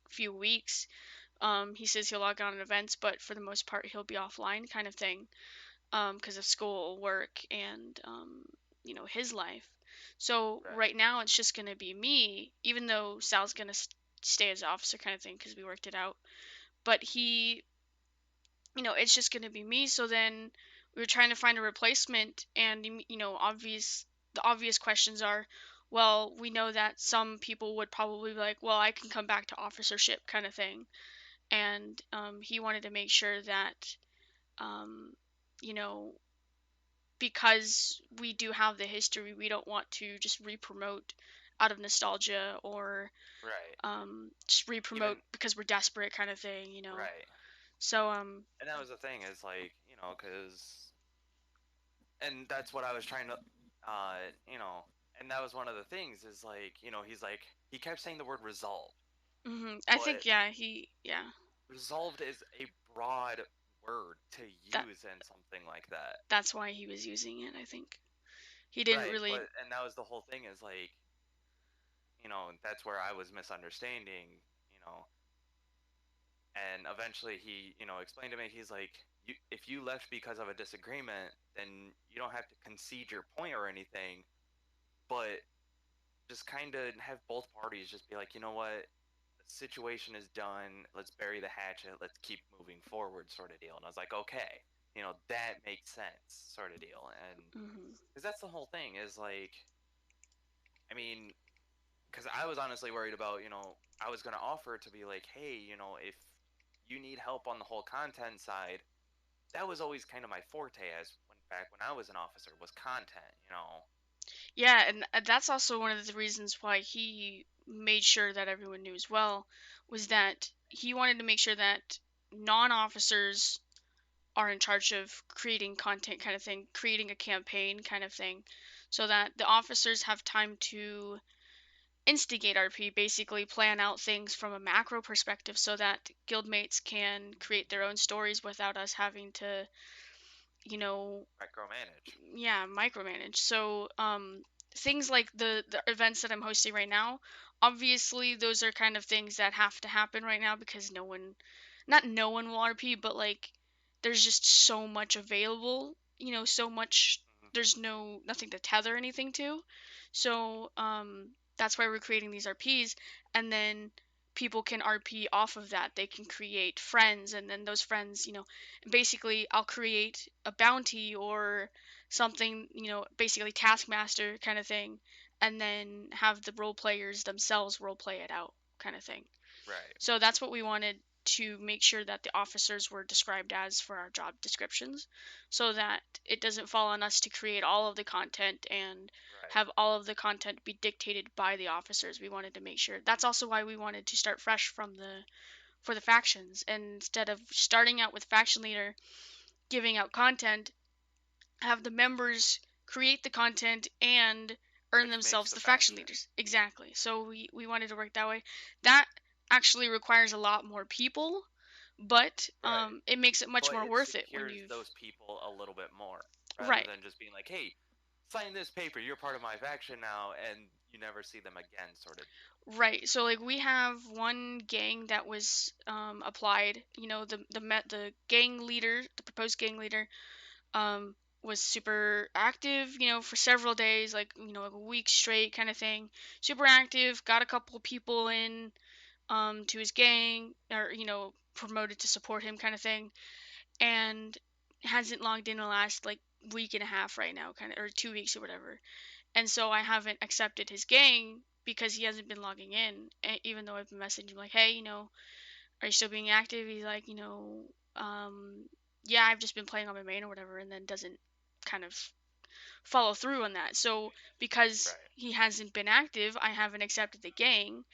few weeks. He says he'll log on at events, but for the most part, he'll be offline, kind of thing, because of school, work, and his life. So right now, it's just gonna be me, even though Sal's gonna stay as officer, kind of thing, because we worked it out. But it's just gonna be me. So then we were trying to find a replacement, and the obvious questions are, well, we know that some people would probably be like, well, I can come back to officership, kind of thing. And he wanted to make sure that, um, you know, because we do have the history, we don't want to just re-promote out of nostalgia, or Right. just re-promote because we're desperate, kind of thing. Right. So And that was the thing, is like, because, and that's what I was trying to, and that was one of the things, is like, he's like, he kept saying the word resolve. I think, yeah, Resolved is a broad word to use in something like that. That's why he was using it, I think. He didn't really. And that was the whole thing, is like, that's where I was misunderstanding, and eventually he, explained to me, he's like, if you left because of a disagreement, then you don't have to concede your point or anything, but just kind of have both parties just be like, you know what, the situation is done, let's bury the hatchet, let's keep moving forward, sort of deal. And I was like, okay, that makes sense, sort of deal. And because that's the whole thing, is like, I mean, because I was honestly worried about, I was going to offer to be like, hey, if you need help on the whole content side, that was always kind of my forte, as back when I was an officer, was content. Yeah, and that's also one of the reasons why he made sure that everyone knew as well, was that he wanted to make sure that non-officers are in charge of creating content, kind of thing, creating a campaign, kind of thing, so that the officers have time to instigate RP, basically plan out things from a macro perspective, so that guildmates can create their own stories without us having to, micromanage. Yeah, micromanage. So, things like the events that I'm hosting right now, obviously those are kind of things that have to happen right now, because not no one will RP, but like there's just so much available, so much, there's nothing to tether anything to. So, that's why we're creating these RPs, and then people can RP off of that. They can create friends, and then those friends, basically I'll create a bounty or something, basically taskmaster kind of thing, and then have the role players themselves role play it out, kind of thing. Right. So that's what we wanted to make sure that the officers were described as for our job descriptions, so that it doesn't fall on us to create all of the content and have all of the content be dictated by the officers. We wanted to make sure. That's also why we wanted to start fresh for the factions, and instead of starting out with faction leader giving out content, have the members create the content and earn themselves the faction leaders. Exactly. So we wanted to work that way. That actually requires a lot more people, but it makes it much more worth it when you those people a little bit more, rather than just being like, hey, sign this paper, you're part of my faction now, and you never see them again, sort of. Right. So like we have one gang that was applied, the gang leader, the proposed gang leader, was super active, for several days, like, like a week straight kind of thing. Super active, got a couple people in to his gang, or, promoted to support him kind of thing, and hasn't logged in the last like week and a half right now, kind of, or 2 weeks or whatever. And so I haven't accepted his gang because he hasn't been logging in, even though I've been messaging him like, hey, are you still being active? He's like, yeah, I've just been playing on my main or whatever, and then doesn't kind of follow through on that. So because Right. he hasn't been active, I haven't accepted the gang,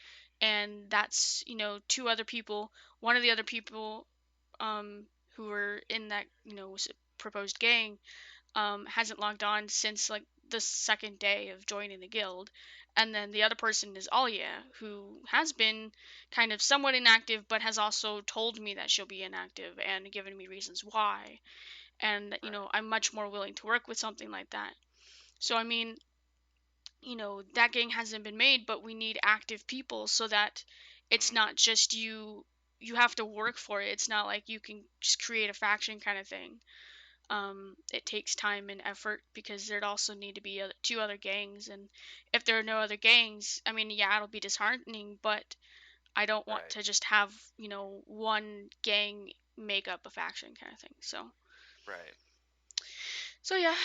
and that's, two other people. One of the other people who were in that, proposed gang hasn't logged on since like the second day of joining the guild. And then the other person is Alia, who has been kind of somewhat inactive, but has also told me that she'll be inactive and given me reasons why. And, I'm much more willing to work with something like that. So, I mean, that gang hasn't been made, but we need active people so that it's not just you. You have to work for it. It's not like you can just create a faction kind of thing. It takes time and effort because there'd also need to be two other gangs, and if there are no other gangs, I mean, yeah, it'll be disheartening, but I don't want Right. to just have, one gang make up a faction kind of thing. Right. So yeah,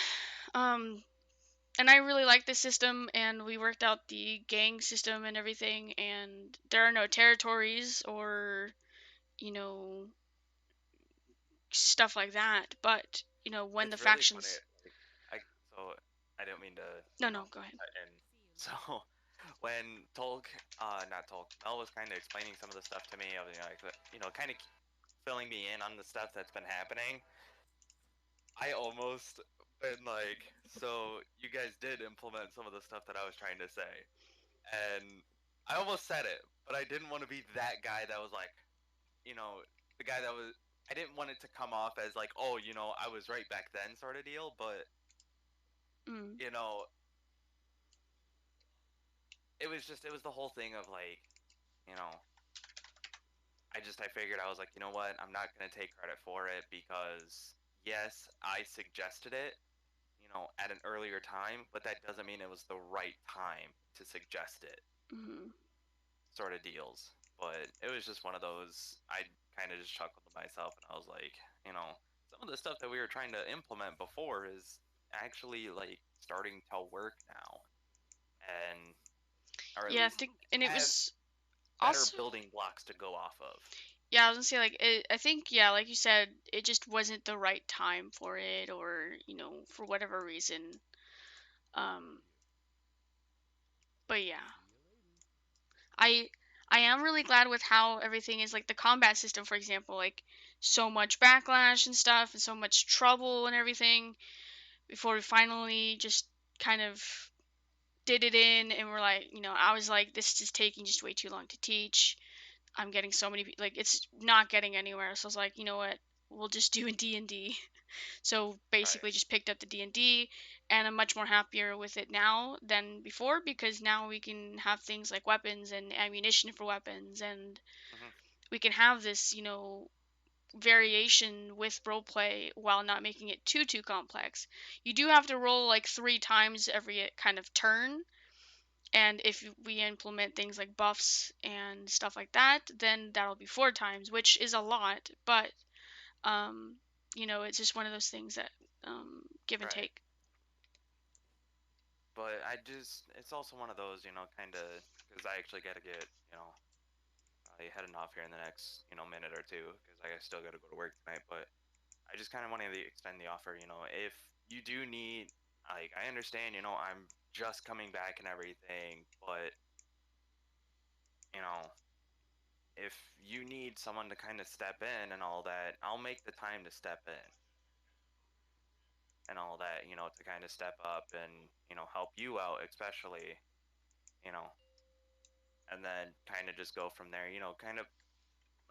and I really like this system, and we worked out the gang system and everything, and there are no territories or, you know, stuff like that, but, when the It's really funny. factions... So I don't mean to, No, go ahead. and so when not Tolk, Mel was kind of explaining some of the stuff to me, of, kind of filling me in on the stuff that's been happening. I almost been like, so you guys did implement some of the stuff that I was trying to say, and I almost said it, but I didn't want to be that guy that was like, the guy that was. I didn't want it to come off as like, oh, I was right back then sort of deal, but it was the whole thing of like, I figured, I was like, you know what, I'm not going to take credit for it because yes, I suggested it, at an earlier time, but that doesn't mean it was the right time to suggest it. Sort of deals. But it was just one of those, I kind of just chuckled to myself, and I was like, some of the stuff that we were trying to implement before is actually like starting to work now, and or at Yeah, least and it have was better also... building blocks to go off of. Yeah, I was gonna say, like, I think, yeah, like you said, it just wasn't the right time for it, or, for whatever reason. But yeah, I I am really glad with how everything is, like the combat system, for example, like so much backlash and stuff, and so much trouble and everything before we finally just kind of did it in, and we're like, I was like, this is taking just way too long to teach. I'm getting so many, like, it's not getting anywhere. So I was like, you know what, we'll just do a D&D. So basically just picked up the D&D, and I'm much more happier with it now than before, because now we can have things like weapons and ammunition for weapons, and we can have this, variation with roleplay while not making it too complex. You do have to roll like 3 times every kind of turn, and if we implement things like buffs and stuff like that, then that'll be 4 times, which is a lot, but it's just one of those things that give and take. But it's also one of those, kind of, because I actually got to get, probably heading off here in the next, minute or two, because I still got to go to work tonight. But I just kind of wanted to extend the offer, if you do need, like, I understand, I'm just coming back and everything, but, if you need someone to kind of step in and all that, I'll make the time to step in and all that, to kind of step up and, help you out, especially, and then kind of just go from there, kind of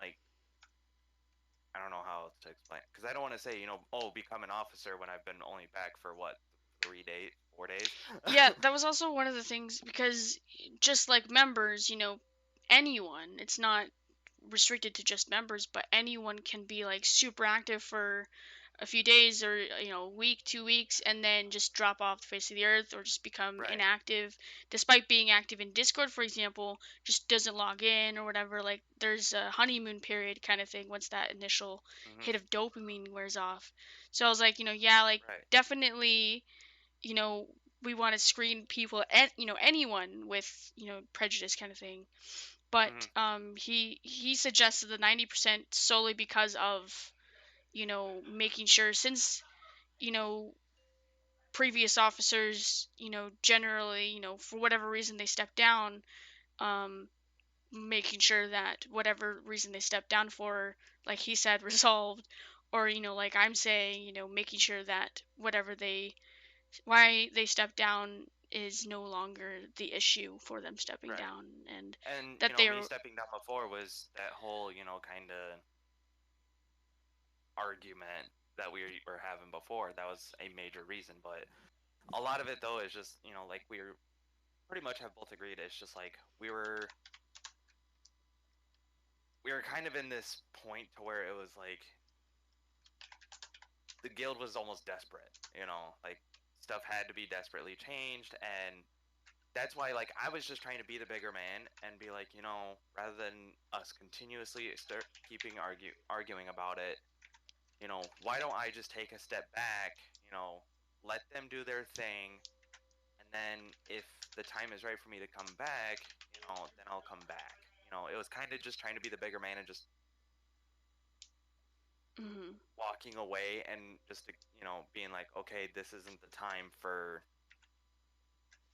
like, I don't know how to explain, because I don't want to say, become an officer when I've been only back for what, 4 days. Yeah, that was also one of the things, because just like members, anyone, it's not restricted to just members, but anyone can be like super active for a few days or a week, 2 weeks, and then just drop off the face of the earth or just become Right. inactive, despite being active in Discord, for example, just doesn't log in or whatever. Like there's a honeymoon period kind of thing once that initial hit of dopamine wears off. So I was like, yeah, like Right. definitely, we want to screen people, anyone with prejudice kind of thing. But he suggested the 90% solely because of making sure, since previous officers generally for whatever reason they step down, um making sure that whatever reason they step down for, like he said, resolved, or like I'm saying, making sure that why they step down is no longer the issue for them stepping Right. down, and And that me stepping down before was that whole kind of argument that we were having before. That was a major reason, but a lot of it though is just like we were pretty much have both agreed. It's just like we were kind of in this point to where it was like the guild was almost desperate, like stuff had to be desperately changed, and that's why like I was just trying to be the bigger man and be like, rather than us continuously start keeping arguing about it, why don't I just take a step back, let them do their thing, and then if the time is right for me to come back, then I'll come back. It was kind of just trying to be the bigger man and just walking away and just being like, okay, this isn't the time for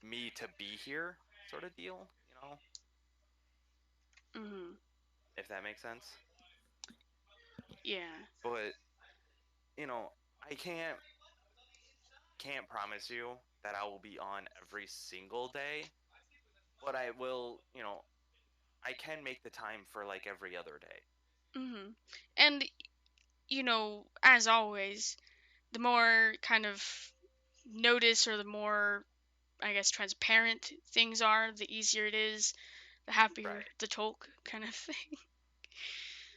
me to be here, sort of deal, if that makes sense. Yeah. But I can't promise you that I will be on every single day, but I will, I can make the time for like every other day. And as always, the more kind of notice, or the more, I guess, transparent things are, the easier it is, the happier Right. the talk kind of thing.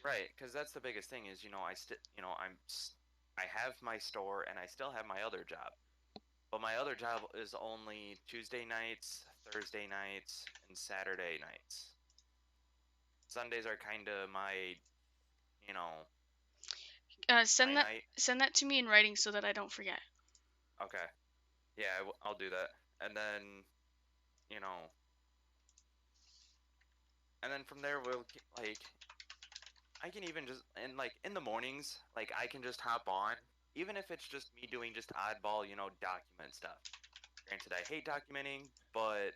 Right, because that's the biggest thing is, I have my store and I still have my other job. But my other job is only Tuesday nights, Thursday nights, and Saturday nights. Sundays are kind of my, Send my night. that to me in writing so that I don't forget. Okay. Yeah, I'll do that. And then, and then from there we'll like, I can even just, and like in the mornings, like I can just hop on, even if it's just me doing just oddball, document stuff. Granted, I hate documenting, but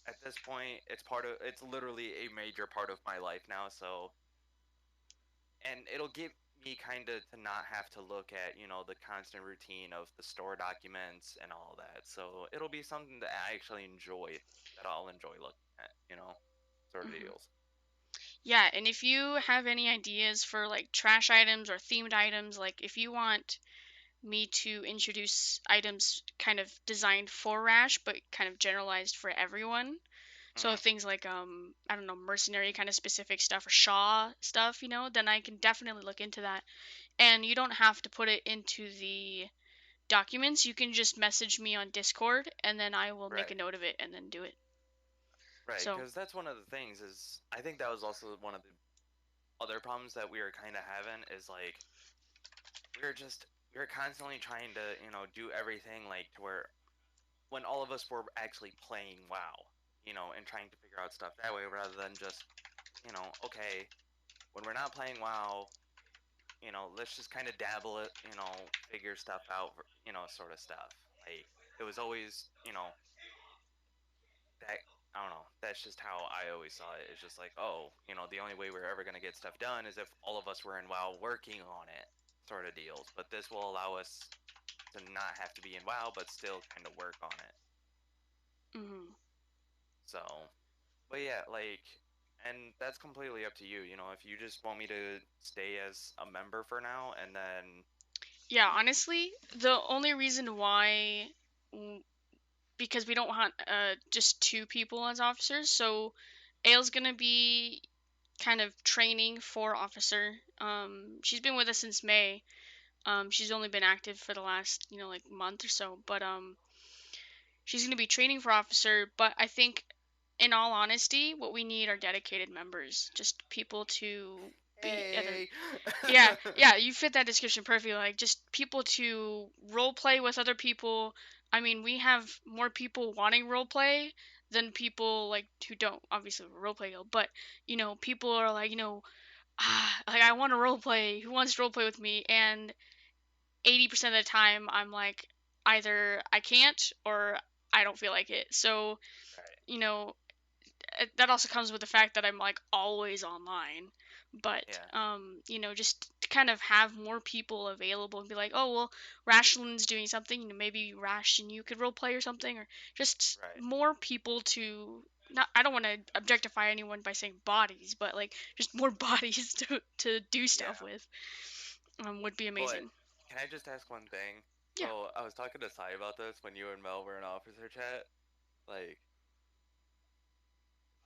at this point, it's literally a major part of my life now. So, and it'll give me kind of to not have to look at the constant routine of the store documents and all that. So it'll be something that I actually enjoy, that I'll enjoy looking at, sort of deals. Yeah, and if you have any ideas for like trash items or themed items, like if you want me to introduce items kind of designed for Rash but kind of generalized for everyone, so things like I don't know, mercenary kind of specific stuff or Shaw stuff, then I can definitely look into that. And you don't have to put it into the documents. You can just message me on Discord, and then I will make a note of it and then do it. Right, because that's one of the things is, I think that was also one of the other problems that we were kind of having is like, we were constantly trying to, do everything like to where when all of us were actually playing WoW, and trying to figure out stuff that way rather than just, okay, when we're not playing WoW, let's just kind of dabble it, figure stuff out, sort of stuff. Like, it was always, that, I don't know, that's just how I always saw it. It's just like, oh, the only way we're ever going to get stuff done is if all of us were in WoW working on it, sort of deals. But this will allow us to not have to be in WoW, but still kind of work on it. So, but yeah, like, and that's completely up to you. If you just want me to stay as a member for now, and then. Yeah, honestly, the only reason why, because we don't want just 2 people as officers, so Aile's gonna be kind of training for officer. She's been with us since May, She's only been active for the last, like month or so, but she's going to be training for officer. But I think, in all honesty, what we need are dedicated members, just people to be Hey. yeah, you fit that description perfectly. Like, just people to role play with other people. I mean, we have more people wanting role play than people like who don't. Obviously, we're a role play guild, but people are like, like I want to role play. Who wants to role play with me? And 80% of the time, I'm like, either I can't or I don't feel like it. So, Right. That also comes with the fact that I'm like always online. But Yeah. just to kind of have more people available and be like, oh well, Rashlin's doing something, maybe Rash and you could role play or something, or just Right. more people to not. I don't want to objectify anyone by saying bodies, but like just more bodies to do stuff Yeah. with, would be But amazing. can I just ask one thing? Yeah. So I was talking to Sai about this when you and Mel were in officer chat. Like,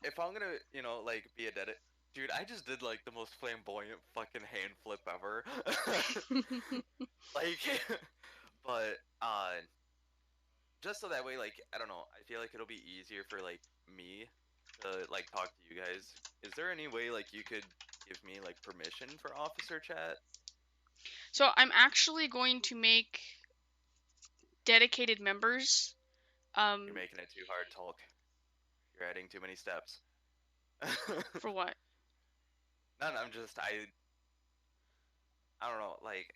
if I'm gonna, like, be a dead, dude, I just did like the most flamboyant fucking hand flip ever. Like, but just so that way, like, I don't know, I feel like it'll be easier for like me to like talk to you guys. Is there any way like you could give me like permission for officer chat? So I'm actually going to make dedicated members. You're making it too hard, Tulk. You're adding too many steps. For what? No, I don't know, like,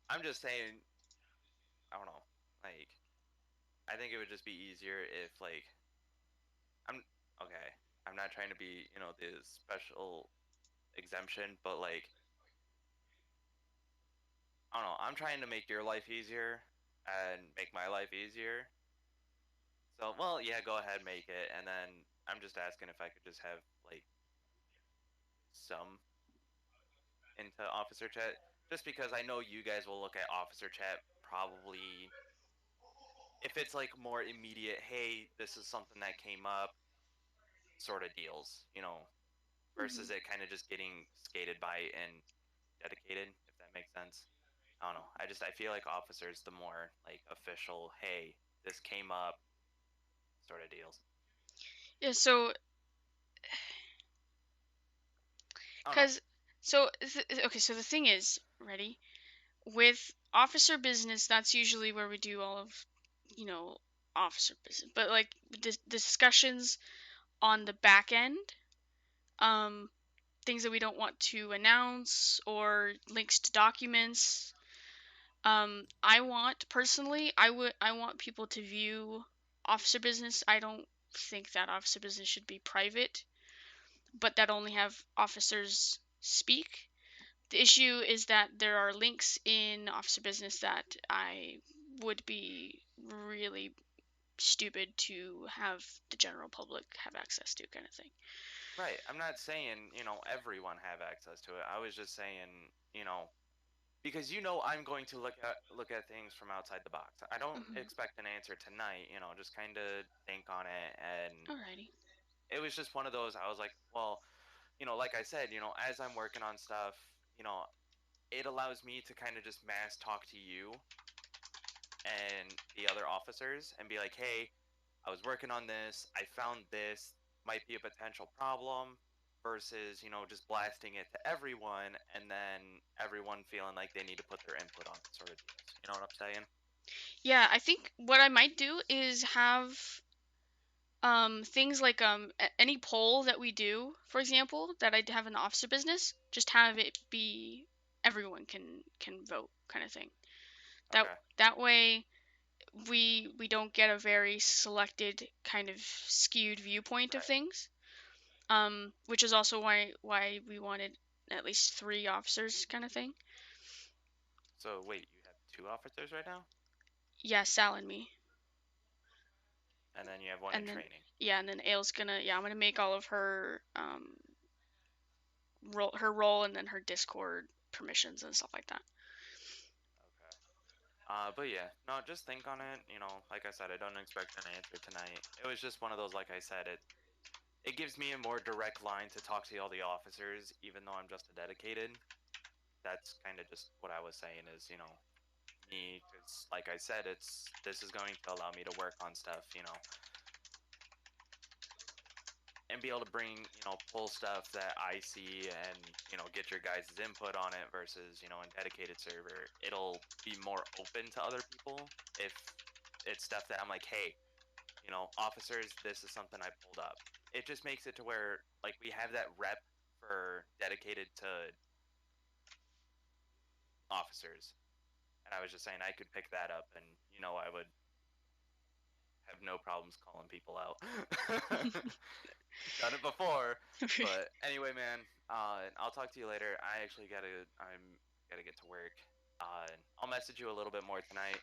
I'm just saying, I don't know, like, I think it would just be easier if, like, okay, I'm not trying to be, the special exemption, but, like, I don't know, I'm trying to make your life easier and make my life easier. So, well, yeah, go ahead, make it, and then I'm just asking if I could just have, like, some into officer chat, just because I know you guys will look at officer chat probably if it's like more immediate, hey, this is something that came up sort of deals, versus it kind of just getting skated by and dedicated, if that makes sense. I don't know. I feel like officers the more like official, hey, this came up sort of deals. Yeah, so because okay, so the thing is, ready? With officer business, that's usually where we do all of, officer business. But like the discussions on the back end, um, things that we don't want to announce or links to documents. I want personally, I want people to view officer business. I don't think that officer business should be private, but that only have officers speak. The issue is that there are links in officer business that I would be really stupid to have the general public have access to, kind of thing. Right. I'm not saying, everyone have access to it. I was just saying, because I'm going to look at things from outside the box. I don't expect an answer tonight, just kind of think on it. And Alrighty. it was just one of those, I was like, well, like I said, as I'm working on stuff, it allows me to kind of just mass talk to you and the other officers and be like, hey, I was working on this, I found this, might be a potential problem, versus, just blasting it to everyone and then everyone feeling like they need to put their input on it sort of deals. You know what I'm saying? Yeah, I think what I might do is have things like any poll that we do, for example, that I have in the officer business, just have it be everyone can vote, kind of thing. That way we don't get a very selected kind of skewed viewpoint of things. Which is also why we wanted at least 3 officers, kind of thing. So wait, you have 2 officers right now? Yeah, Sal and me. And then you have one in training. Yeah, and then Aile's gonna, I'm gonna make all of her role and then her Discord permissions and stuff like that. Okay. But yeah, no, just think on it. Like I said, I don't expect an answer tonight. It was just one of those, like I said, it gives me a more direct line to talk to all the officers, even though I'm just a dedicated. that's kind of just what I was saying is, me, because like I said, this is going to allow me to work on stuff, and be able to bring, pull stuff that I see and, get your guys' input on it versus, in dedicated server. It'll be more open to other people if it's stuff that I'm like, hey, officers, this is something I pulled up. It just makes it to where, like, we have that rep for dedicated to officers. And I was just saying I could pick that up and, I would have no problems calling people out. Done it before. But anyway, man, I'll talk to you later. I'm gotta get to work. I'll message you a little bit more tonight.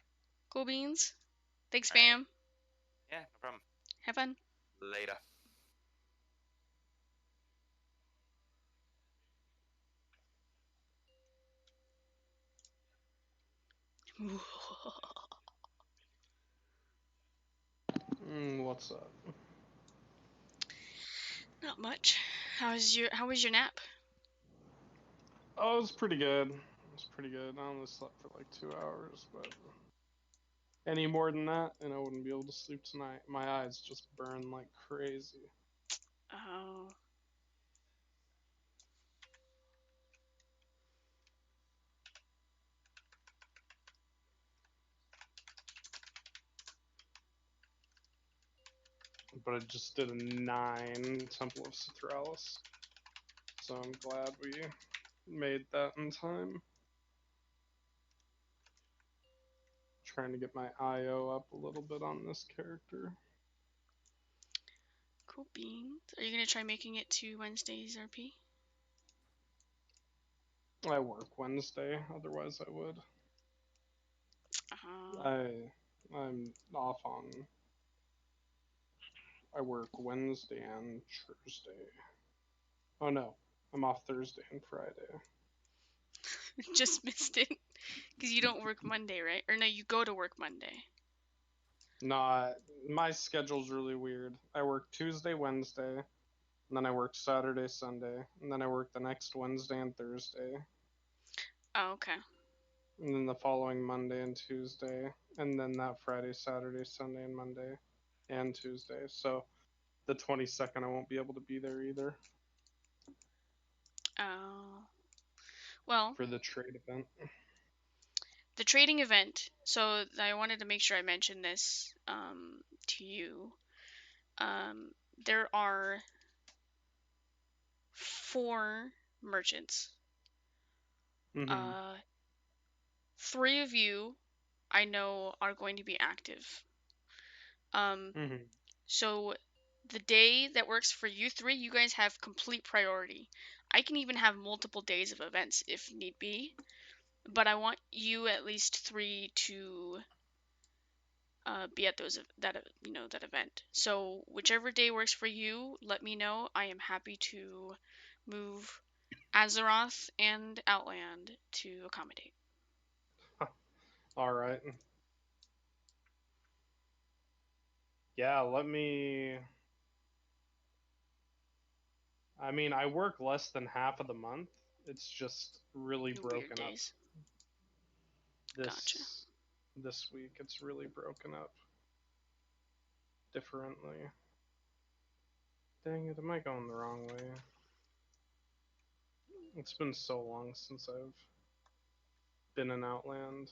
Cool beans. Thanks, All right. fam. Yeah, no problem. Have fun. Later. What's up? Not much. How was your nap? Oh, it was pretty good. It was pretty good. I only slept for like 2 hours, but any more than that, and I wouldn't be able to sleep tonight. My eyes just burn like crazy. Oh. But I just did a 9 Temple of Citralis, so I'm glad we made that in time. Trying to get my IO up a little bit on this character. Cool beans. Are you gonna try making it to Wednesday's RP? I work Wednesday, otherwise I would. I'm off on. I work Wednesday and Thursday. Oh no, I'm off Thursday and Friday. Just missed it. Because you don't work Monday, right? Or no, you go to work Monday. Nah, my schedule's really weird. I work Tuesday, Wednesday, and then I work Saturday, Sunday, and then I work the next Wednesday and Thursday. Oh, okay. And then the following Monday and Tuesday, and then that Friday, Saturday, Sunday, and Monday, and Tuesday. So the 22nd, I won't be able to be there either. Oh. Well. For the trade event. The trading event. So I wanted to make sure I mentioned this to you. There are 4 merchants. Mm-hmm. 3 of you I know are going to be active. Mm-hmm. So the day that works for you 3, you guys have complete priority. I can even have multiple days of events if need be, but I want you at least 3 to be at that event. So whichever day works for you, let me know. I am happy to move Azeroth and Outland to accommodate. All right. Yeah, let me. I mean, I work less than half of the month. It's just really broken up. Days. Gotcha. This week, it's really broken up differently. Dang it, am I going the wrong way? It's been so long since I've been in Outland.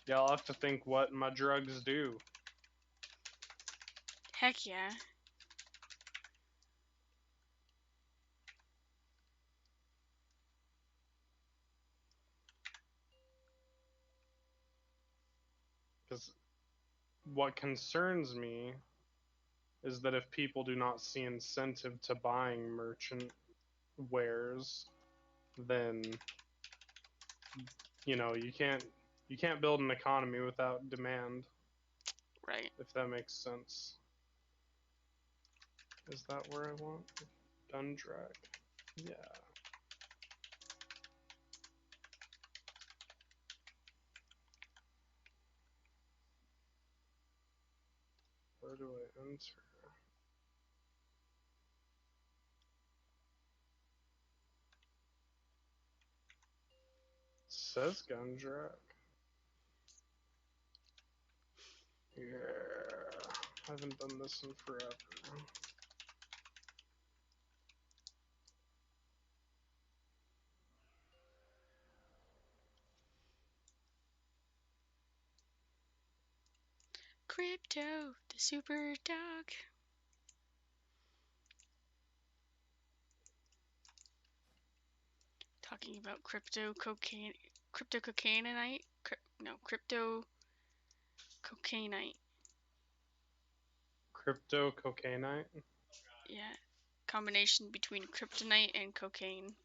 Yeah, I'll have to think what my drugs do. Heck yeah. Because what concerns me is that if people do not see incentive to buying merchant wares, then you can't build an economy without demand. Right. If that makes sense. Is that where I want? Dundrak. Yeah. Where do I enter? It says Gundrak. Yeah. I haven't done this in forever. Crypto, the super dog. Talking about crypto cocaineite. Crypto cocainite. Crypto cocainite? Yeah, combination between kryptonite and cocaine.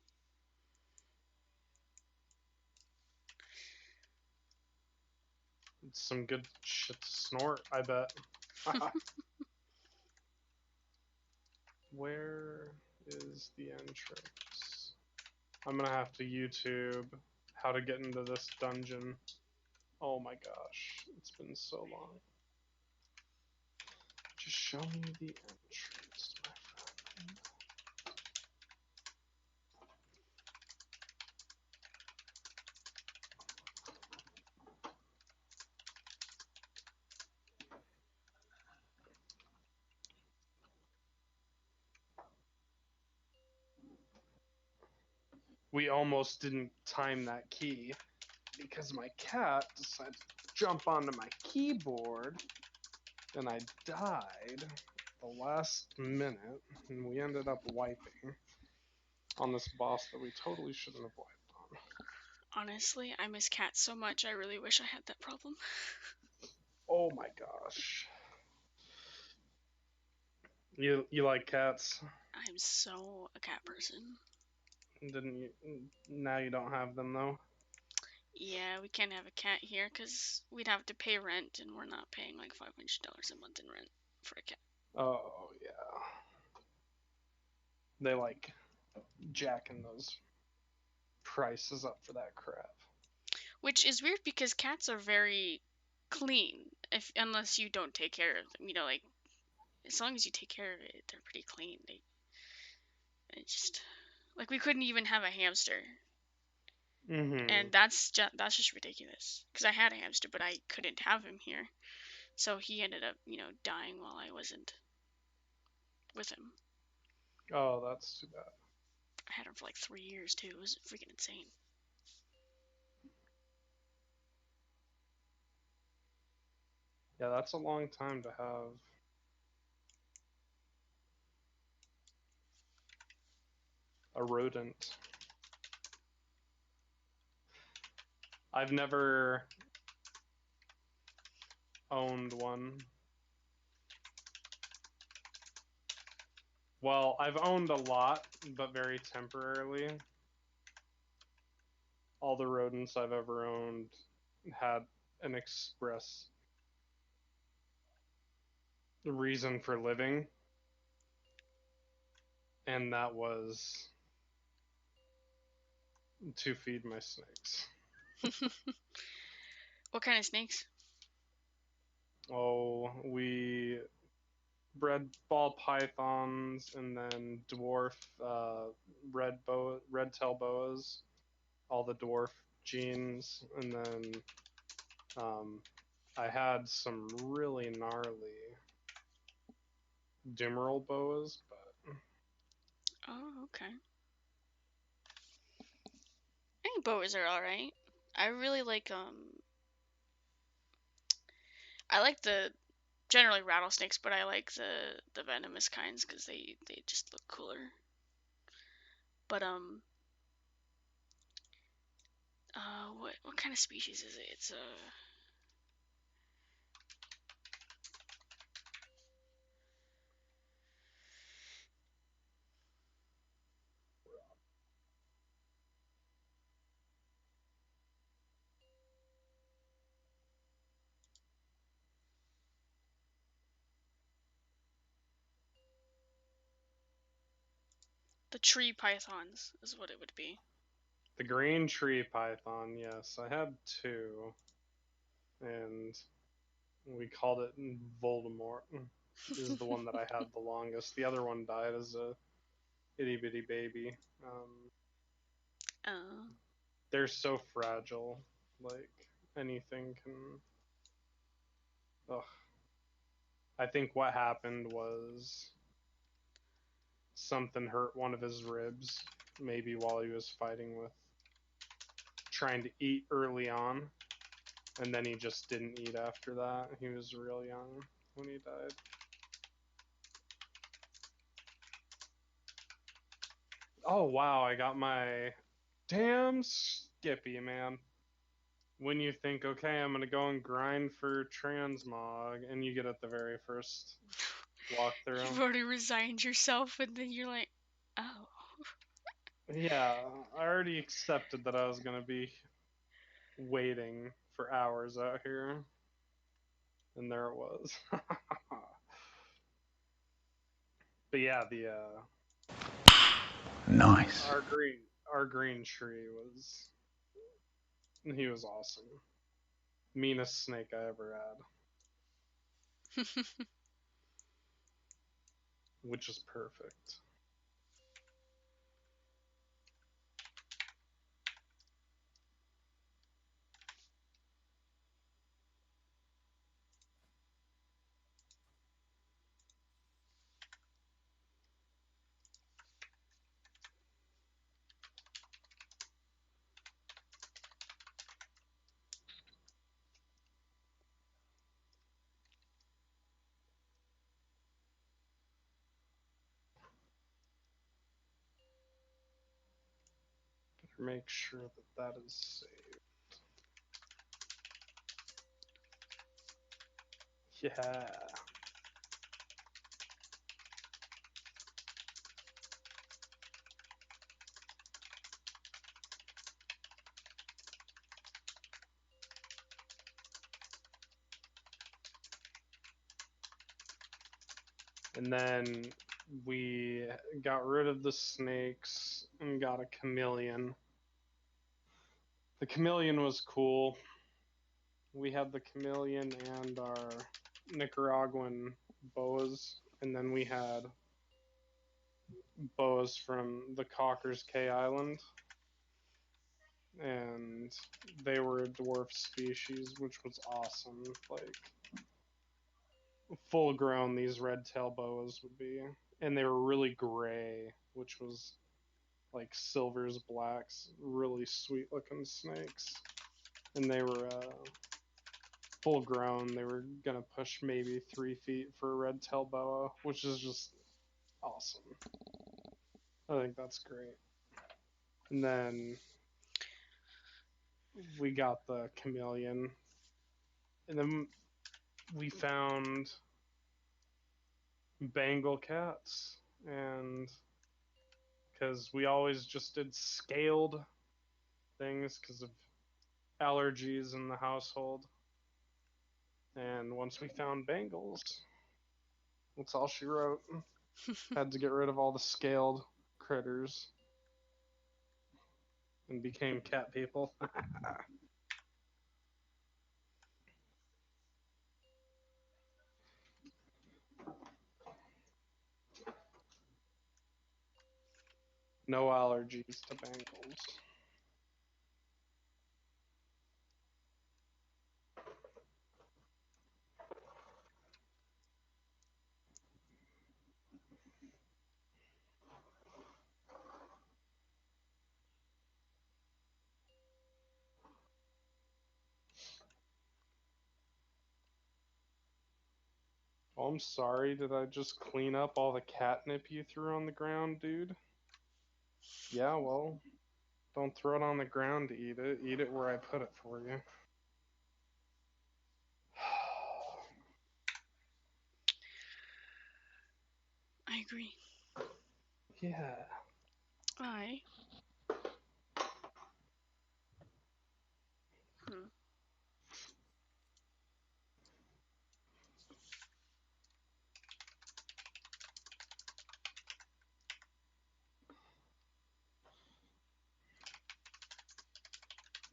It's some good shit to snort, I bet. Where is the entrance? I'm gonna have to YouTube how to get into this dungeon. Oh my gosh, it's been so long. Just show me the entrance, my friend. We almost didn't time that key because my cat decided to jump onto my keyboard and I died the last minute and we ended up wiping on this boss that we totally shouldn't have wiped on. Honestly, I miss cats so much. I really wish I had that problem. Oh my gosh. You like cats? I'm so a cat person. Didn't you? Now you don't have them though. Yeah, we can't have a cat here because we'd have to pay rent, and we're not paying like $500 a month in rent for a cat. Oh yeah. They like jacking those prices up for that crap. Which is weird because cats are very clean, unless you don't take care of them. You know, like as long as you take care of it, they're pretty clean. It just like we couldn't even have a hamster, and that's just ridiculous. Because I had a hamster, but I couldn't have him here, so he ended up dying while I wasn't with him. Oh, that's too bad. I had him for like 3 years too. It was freaking insane. Yeah, that's a long time to have. A rodent. I've never owned one. Well, I've owned a lot, but very temporarily. All the rodents I've ever owned had an express reason for living, and that was to feed my snakes. What kind of snakes? Oh, we bred ball pythons and then dwarf red tail boas, all the dwarf genes, and then I had some really gnarly Dimeral boas, but Oh, okay. I think boas are alright. I really like I like the generally rattlesnakes, but I like the venomous kinds because they just look cooler. But what kind of species is it? It's the tree pythons is what it would be. the green tree python, yes, I had two, and We called it Voldemort. Is the one that I had the longest. The other one died as a itty bitty baby. Oh. They're so fragile. Like anything can. Ugh. I think what happened was something hurt one of his ribs, maybe while he was fighting with trying to eat early on, and then he just didn't eat after that. He was real young when he died. Oh wow, I got my damn Skippy, man. When you think, okay, I'm gonna go and grind for transmog, and you get it the very first walkthrough. You've already resigned yourself, and then you're like, oh. Yeah, I already accepted that I was gonna be waiting for hours out here, and there it was. But yeah, the Nice. our green tree was he was awesome. Meanest snake I ever had, which is perfect. Better make sure that that is saved. Yeah. And then we got rid of the snakes and got a chameleon. The chameleon was cool. We had the chameleon and our Nicaraguan boas, and then we had boas from the Cockers K Island, and they were a dwarf species, which was awesome. Like full grown, these red tail boas would be, and they were really gray, which was like silvers, blacks, really sweet looking snakes, and they were full grown. They were gonna push maybe 3 feet for a red tail boa, which is just awesome. I think that's great. And then we got the chameleon, and then we found Bengal cats, and because we always just did scaled things because of allergies in the household. And once we found Bengals, that's all she wrote. Had to get rid of all the scaled critters and became cat people. No allergies to Bengals. Oh, I'm sorry, did I just clean up all the catnip you threw on the ground, dude? Yeah, well, don't throw it on the ground to eat it. Eat it where I put it for you. I agree. Yeah. I.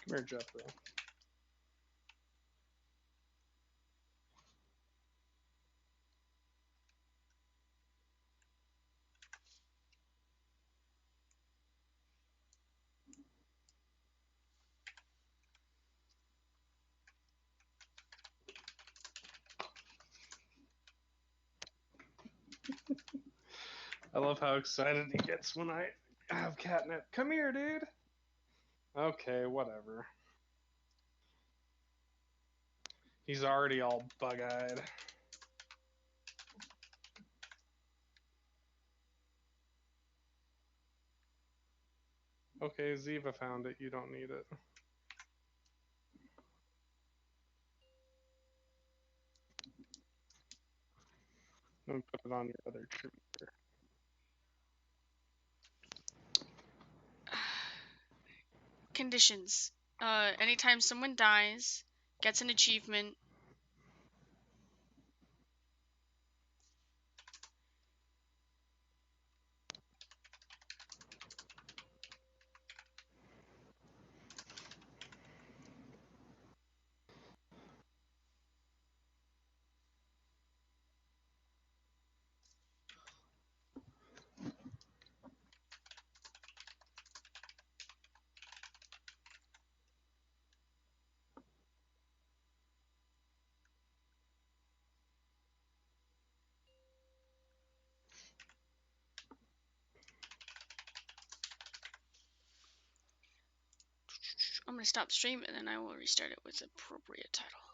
Come here, Jeffrey. I love how excited he gets when I have catnip. Come here, dude. Okay, whatever. He's already all bug-eyed. Okay, Ziva found it. You don't need it. Let me put it on your other tree here. Conditions. Anytime someone dies, gets an achievement. I'm gonna stop stream and then I will restart it with appropriate title.